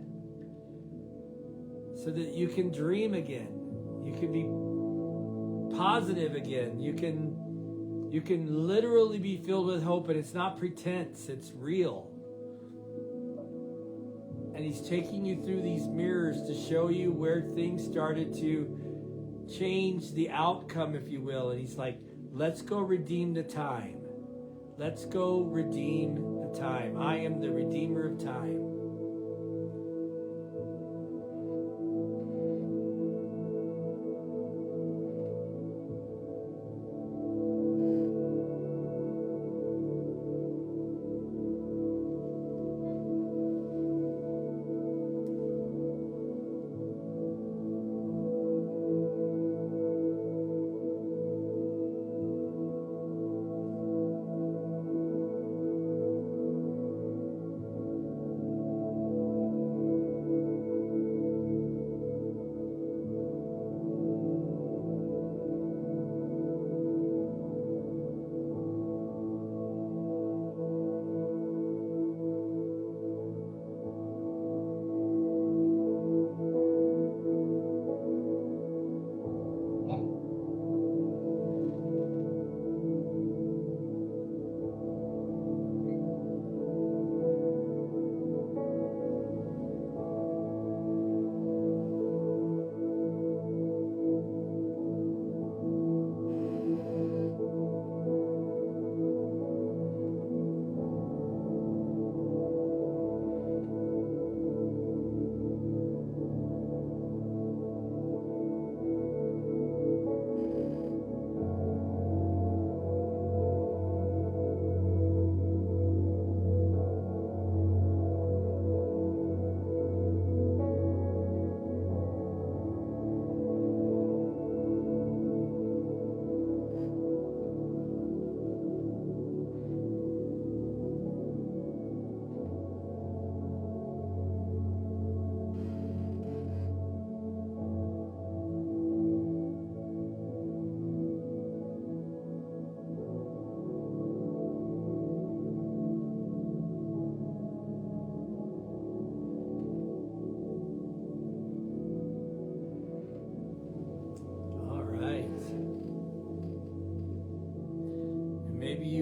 so that you can dream again. You can be positive again. You can literally be filled with hope, and it's not pretense, it's real. And He's taking you through these mirrors to show you where things started to change the outcome, if you will. And He's like, let's go redeem the time. Let's go redeem the time. I am the Redeemer of time.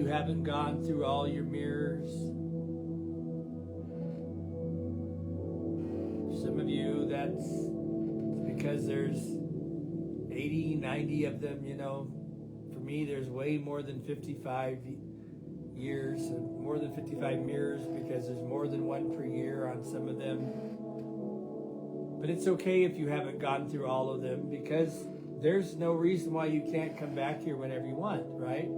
haven't gone through all your mirrors. For some of you, that's because there's 80, 90 of them, you know. For me, there's way more than 55 years, more than 55 mirrors, because there's more than one per year on some of them. But it's okay if you haven't gone through all of them, because there's no reason why you can't come back here whenever you want, right?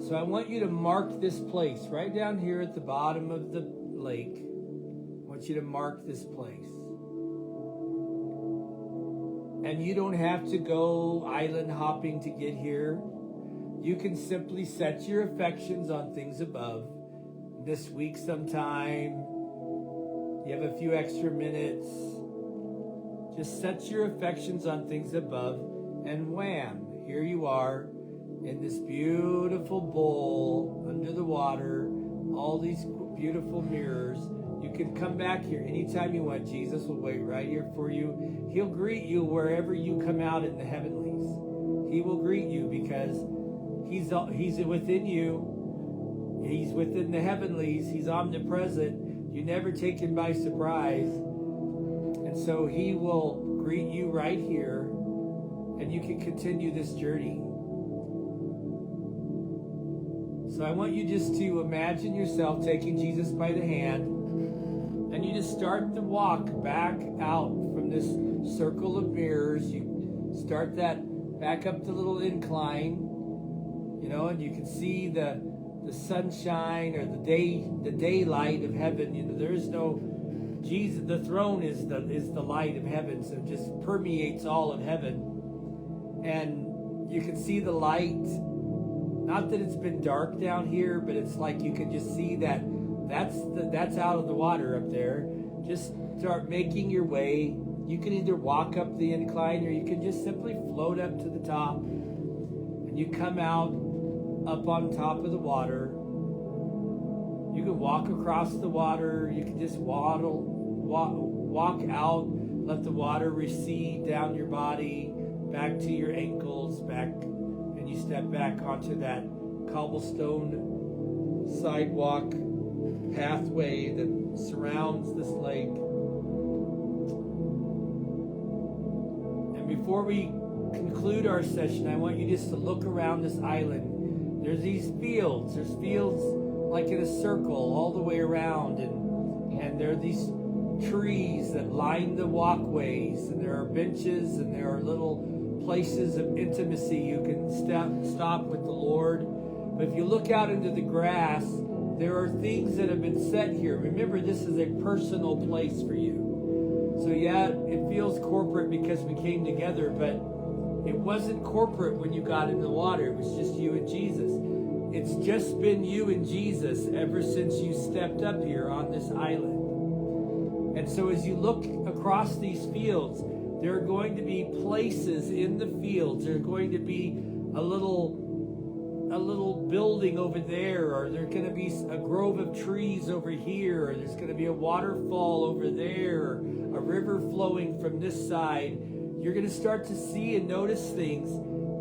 So I want you to mark this place right down here at the bottom of the lake. I want you to mark this place. And you don't have to go island hopping to get here. You can simply set your affections on things above. This week sometime, you have a few extra minutes. Just set your affections on things above, and wham, here you are in this beautiful bowl under the water, all these beautiful mirrors. You can come back here anytime you want. Jesus will wait right here for you. He'll greet you wherever you come out in the heavenlies. He will greet you because he's within you. He's within the heavenlies. He's omnipresent. You never take him by surprise. And so he will greet you right here, and you can continue this journey. So I want you just to imagine yourself taking Jesus by the hand, and you just start the walk back out from this circle of mirrors. You start that back up the little incline, you know, and you can see the sunshine or the daylight of heaven. You know, there is no Jesus. The throne is the light of heaven, so it just permeates all of heaven, and you can see the light. Not that it's been dark down here, but it's like you can just see that's out of the water up there. Just start making your way. You can either walk up the incline, or you can just simply float up to the top, and you come out up on top of the water. You can walk across the water. You can just walk out, let the water recede down your body, back to your ankles, back, and you step back onto that cobblestone sidewalk pathway that surrounds this lake. And before we conclude our session, I want you just to look around this island. There's these fields. There's fields like in a circle all the way around, and there are these trees that line the walkways, and there are benches, and there are little places of intimacy. You can stop with the Lord. But if you look out into the grass, there are things that have been set here. Remember, this is a personal place for you. So yeah, it feels corporate because we came together, but it wasn't corporate when you got in the water. It was just you and Jesus. It's just been you and Jesus ever since you stepped up here on this island. And so as you look across these fields, there are going to be places in the fields. There are going to be a little building over there, or there's going to be a grove of trees over here, or there's going to be a waterfall over there, a river flowing from this side. You're going to start to see and notice things.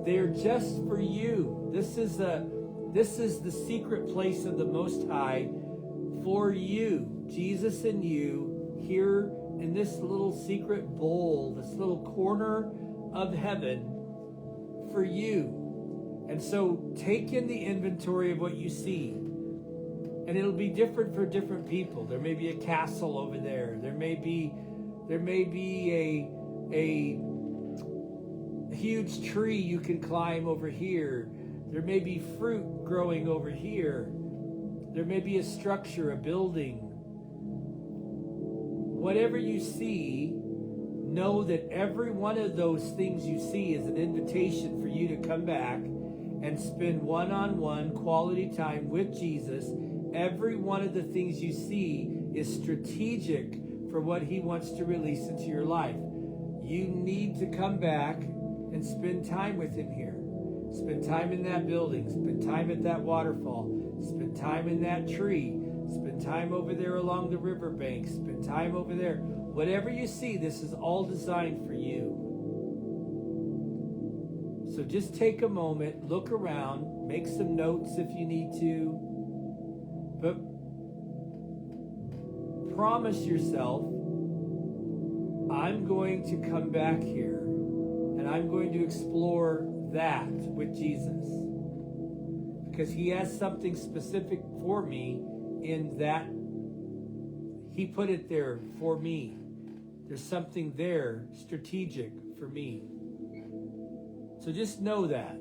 They're just for you. This is the secret place of the Most High for you, Jesus and you, here in this little secret bowl, this little corner of heaven for you. And so take in the inventory of what you see. And it'll be different for different people. There may be a castle over there. There may be a huge tree you can climb over here. There may be fruit growing over here. There may be a structure, a building. Whatever you see, know that every one of those things you see is an invitation for you to come back and spend one-on-one quality time with Jesus. Every one of the things you see is strategic for what he wants to release into your life. You need to come back and spend time with him here. Spend time in that building. Spend time at that waterfall. Spend time in that tree. Spend time over there along the riverbank. Spend time over there. Whatever you see, this is all designed for you. So just take a moment, look around, make some notes if you need to, but promise yourself, I'm going to come back here and I'm going to explore that with Jesus, because he has something specific for me in that. He put it there for me. There's something there strategic for me. So just know that.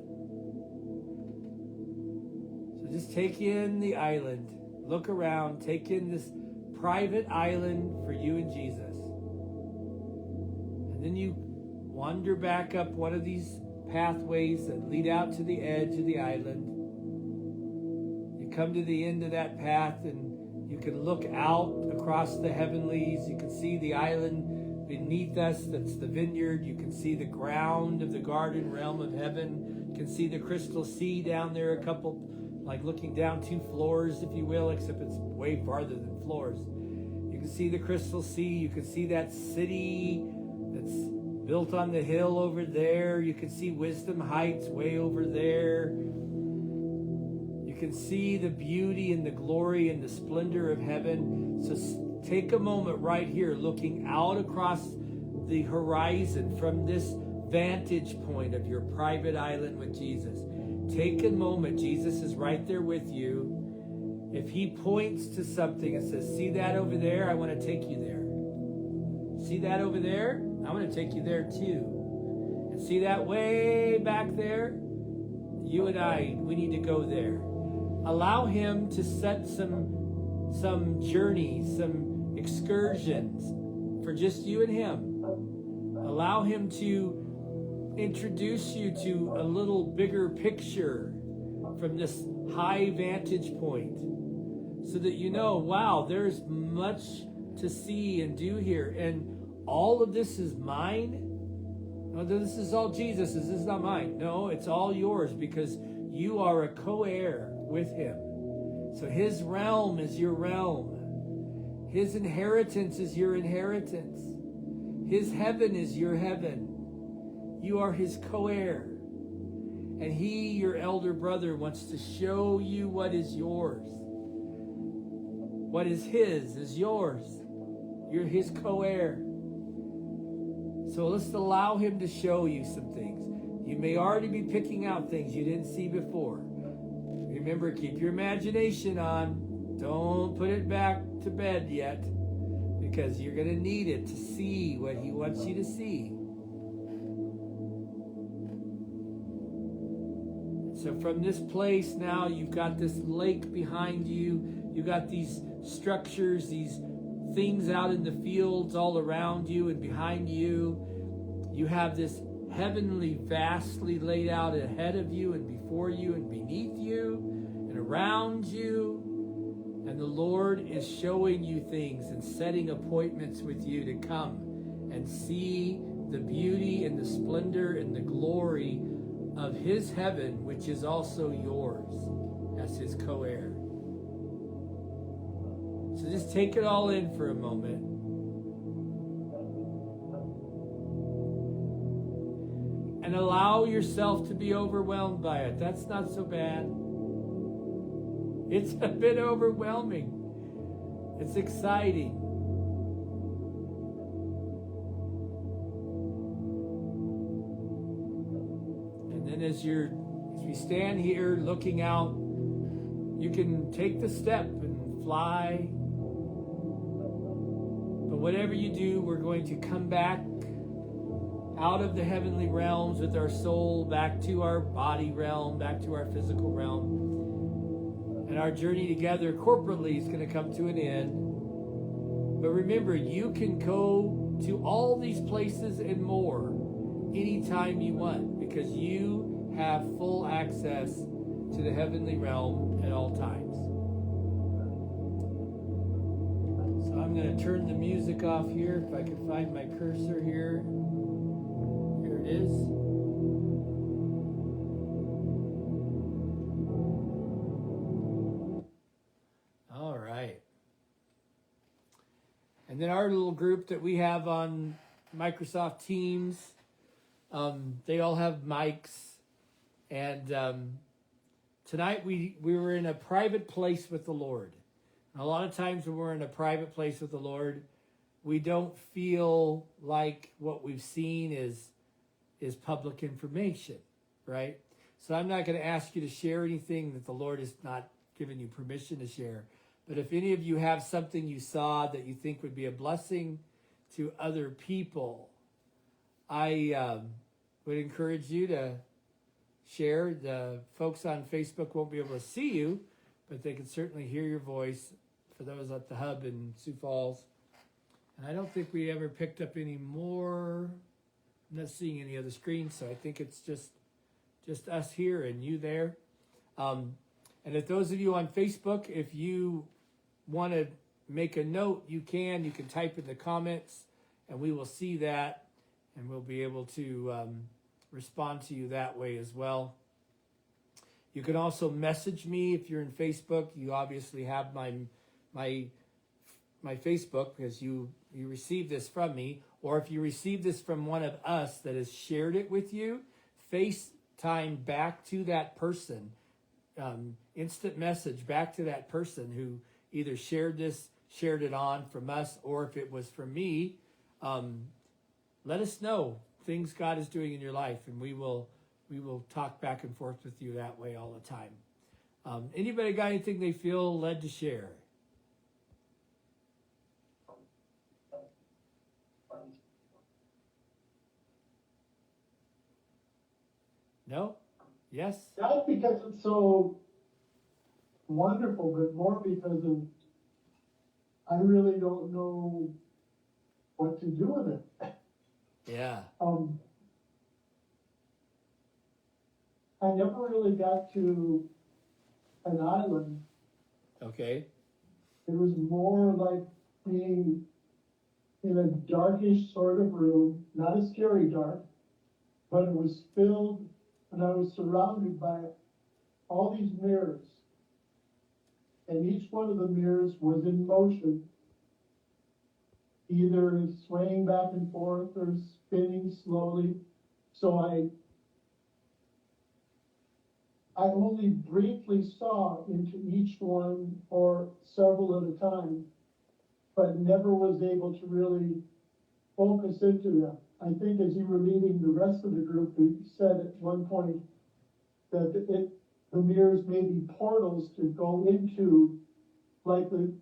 So just take in the island, look around, take in this private island for you and Jesus. And then you wander back up one of these pathways that lead out to the edge of the island. You come to the end of that path and you can look out across the Heavenlies. You can see the island beneath us, that's the vineyard. You can see the ground of the garden realm of heaven. You can see the crystal sea down there, a couple, like looking down 2 floors, if you will, except it's way farther than floors. You can see the crystal sea. You can see that city that's built on the hill over there. You can see Wisdom Heights way over there. You can see the beauty and the glory and the splendor of heaven. So take a moment right here, looking out across the horizon from this vantage point of your private island with Jesus. Take a moment. Jesus is right there with you. If he points to something and says, see that over there? I want to take you there. See that over there? I want to take you there too. And see that way back there? You and I, we need to go there. Allow him to set some journeys, some excursions for just you and him. Allow him to introduce you to a little bigger picture from this high vantage point, so that you know, wow, there's much to see and do here, and all of this is mine. No, this is all Jesus's. This is not mine. No, it's all yours, because you are a co-heir with him. So his realm is your realm. His inheritance is your inheritance. His heaven is your heaven. You are his co-heir. And he, your elder brother, wants to show you what is yours. What is his is yours. You're his co-heir. So let's allow him to show you some things. You may already be picking out things you didn't see before. Remember, keep your imagination on. Don't put it back to bed yet, because you're going to need it to see what he wants you to see. So from this place now, you've got this lake behind you. You've got these structures, these things out in the fields all around you and behind you. You have this heavenly vastly laid out ahead of you and before you and beneath you and around you. And the Lord is showing you things and setting appointments with you to come and see the beauty and the splendor and the glory of his heaven, which is also yours as his co-heir. So just take it all in for a moment. And allow yourself to be overwhelmed by it. That's not so bad. It's a bit overwhelming. It's exciting. And then as we stand here looking out, you can take the step and fly. But whatever you do, we're going to come back out of the heavenly realms with our soul back to our body realm, back to our physical realm. And our journey together corporately is going to come to an end. But remember, you can go to all these places and more anytime you want, because you have full access to the heavenly realm at all times. So I'm going to turn the music off here. If I can find my cursor here. Here it is. All right. And then our little group that we have on Microsoft Teams, they all have mics. And tonight we were in a private place with the Lord. And a lot of times when we're in a private place with the Lord, we don't feel like what we've seen is public information, right? So I'm not going to ask you to share anything that the Lord has not given you permission to share. But if any of you have something you saw that you think would be a blessing to other people, I would encourage you to share. The folks on Facebook won't be able to see you, but they can certainly hear your voice for those at the hub in Sioux Falls. And I don't think we ever picked up any more. I'm not seeing any other screens, so I think it's just us here and you there. And if those of you on Facebook, if you want to make a note, you can type in the comments and we will see that and we'll be able to respond to you that way as well. You can also message me if you're in Facebook. You obviously have my Facebook because you received this from me, or if you received this from one of us that has shared it with you, FaceTime back to that person, instant message back to that person who either shared it on from us, or if it was from me. Let us know things God is doing in your life, and we will talk back and forth with you that way all the time. Anybody got anything they feel led to share? No? Yes? Not because it's so wonderful, but more because of I really don't know what to do with it. Yeah. I never really got to an island. Okay. It was more like being in a darkish sort of room, not a scary dark, but it was filled, and I was surrounded by all these mirrors. And each one of the mirrors was in motion, either swaying back and forth or spinning slowly. So I only briefly saw into each one or several at a time, but never was able to really focus into them. I think as you were leading the rest of the group, you said at one point that the mirrors may be portals to go into, like the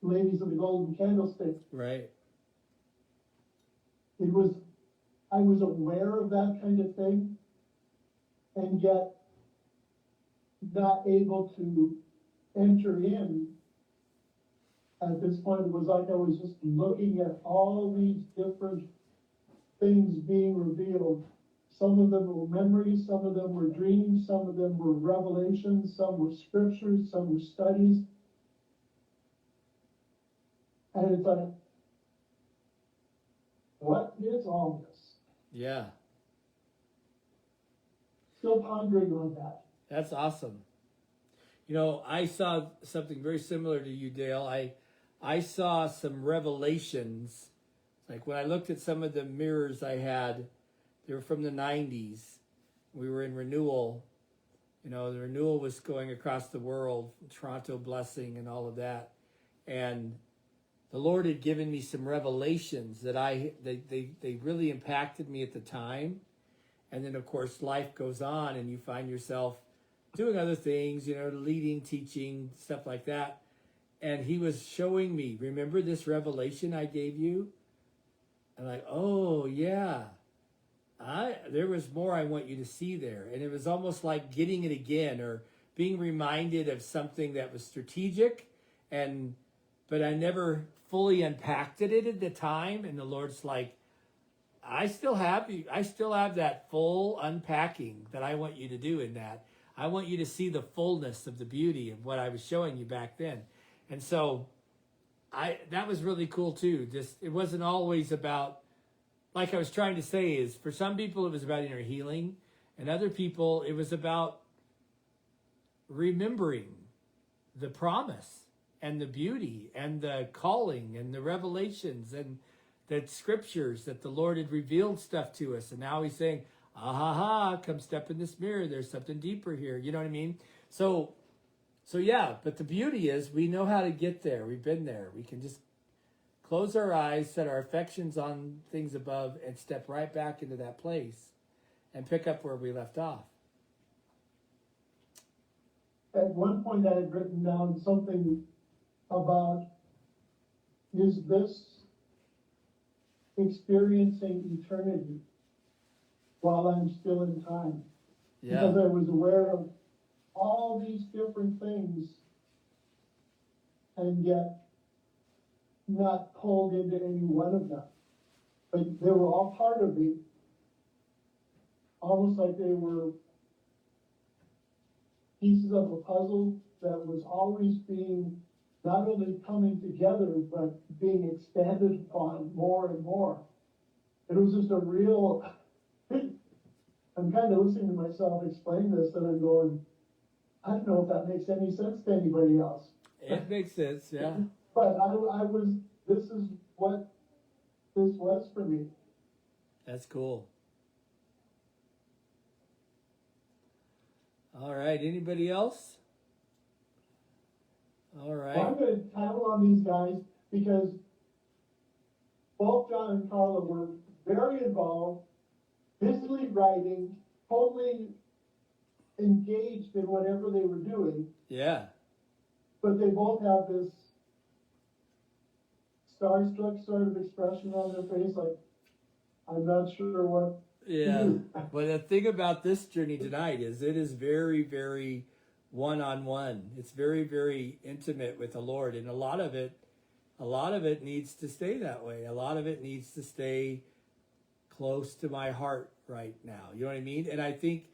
ladies of the golden candlestick. Right. I was aware of that kind of thing, and yet not able to enter in. At this point, it was like I was just looking at all these different things being revealed. Some of them were memories, some of them were dreams, some of them were revelations, some were scriptures, some were studies. And it's like, what is all this? Yeah. Still pondering on that. That's awesome. You know, I saw something very similar to you, Dale. I saw some revelations. Like when I looked at some of the mirrors I had, they were from the 90s. We were in renewal. You know, the renewal was going across the world, Toronto blessing and all of that. And the Lord had given me some revelations that they really impacted me at the time. And then, of course, life goes on and you find yourself doing other things, you know, leading, teaching, stuff like that. And he was showing me, remember this revelation I gave you? I'm like, oh, yeah. There was more I want you to see there. And it was almost like getting it again or being reminded of something that was strategic, but I never fully unpacked it at the time. And the Lord's like, I still have that full unpacking that I want you to do in that. I want you to see the fullness of the beauty of what I was showing you back then. And so that was really cool too. Just, it wasn't always about, like I was trying to say, is for some people it was about inner healing, and other people it was about remembering the promise and the beauty and the calling and the revelations and the scriptures that the Lord had revealed stuff to us. And now he's saying, come step in this mirror. There's something deeper here. You know what I mean? So yeah, but the beauty is we know how to get there. We've been there. We can just close our eyes, set our affections on things above, and step right back into that place and pick up where we left off. At one point I had written down something about, is this experiencing eternity while I'm still in time? Yeah. Because I was aware of all these different things and yet not pulled into any one of them. But they were all part of me, almost like they were pieces of a puzzle that was always being not only coming together, but being expanded upon more and more. It was just a real, I'm kind of listening to myself explain this and I'm going, I don't know if that makes any sense to anybody else. It makes sense, yeah. But this is what this was for me. That's cool. All right, anybody else? All right. Well, I'm going to tattle on these guys because both John and Carla were very involved, busily writing, totally engaged in whatever they were doing, Yeah. but they both have this starstruck sort of expression on their face, like, I'm not sure what Yeah. to do. But the thing about this journey tonight is it is very, very one-on-one. It's very, very intimate with the Lord. And a lot of it needs to stay that way. A lot of it needs to stay close to my heart right now. You know what I mean? And I think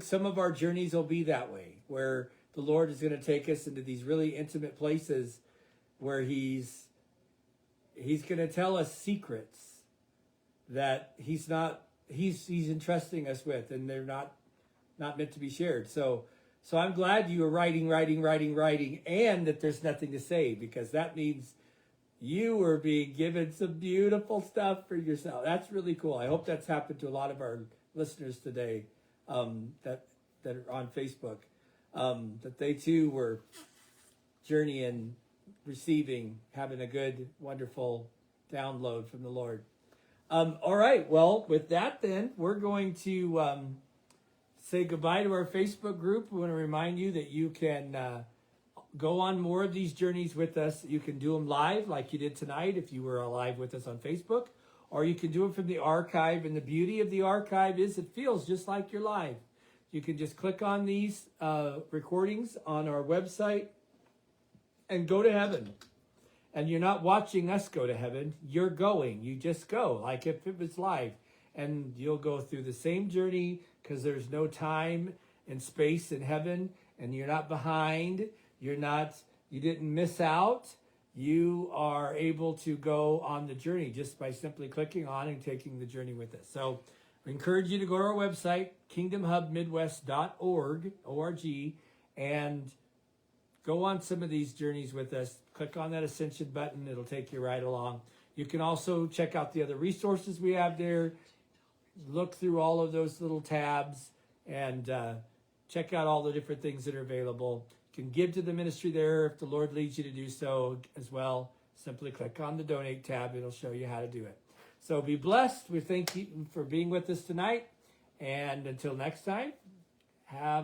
some of our journeys will be that way, where the Lord is going to take us into these really intimate places where he's going to tell us secrets that he's entrusting us with, and they're not meant to be shared. So I'm glad you are writing, and that there's nothing to say, because that means you are being given some beautiful stuff for yourself. That's really cool. I hope that's happened to a lot of our listeners today, that are on Facebook, that they too were journeying, receiving, having a good, wonderful download from the Lord. All right. Well, with that, then we're going to say goodbye to our Facebook group. We want to remind you that you can go on more of these journeys with us. You can do them live, like you did tonight, if you were live with us on Facebook, or you can do it from the archive. And the beauty of the archive is it feels just like you're live. You can just click on these recordings on our website and go to heaven. And you're not watching us go to heaven. You're going. You just go, like if it was live. And you'll go through the same journey, because there's no time and space in heaven. And you're not behind. You didn't miss out. You are able to go on the journey just by simply clicking on and taking the journey with us. So we encourage you to go to our website, kingdomhubmidwest.org, O-R-G, and go on some of these journeys with us. Click on that Ascension button. It'll take you right along. You can also check out the other resources we have there. Look through all of those little tabs and check out all the different things that are available. You can give to the ministry there if the Lord leads you to do so as well. Simply click on the Donate tab. It'll show you how to do it. So be blessed. We thank you for being with us tonight. And until next time, have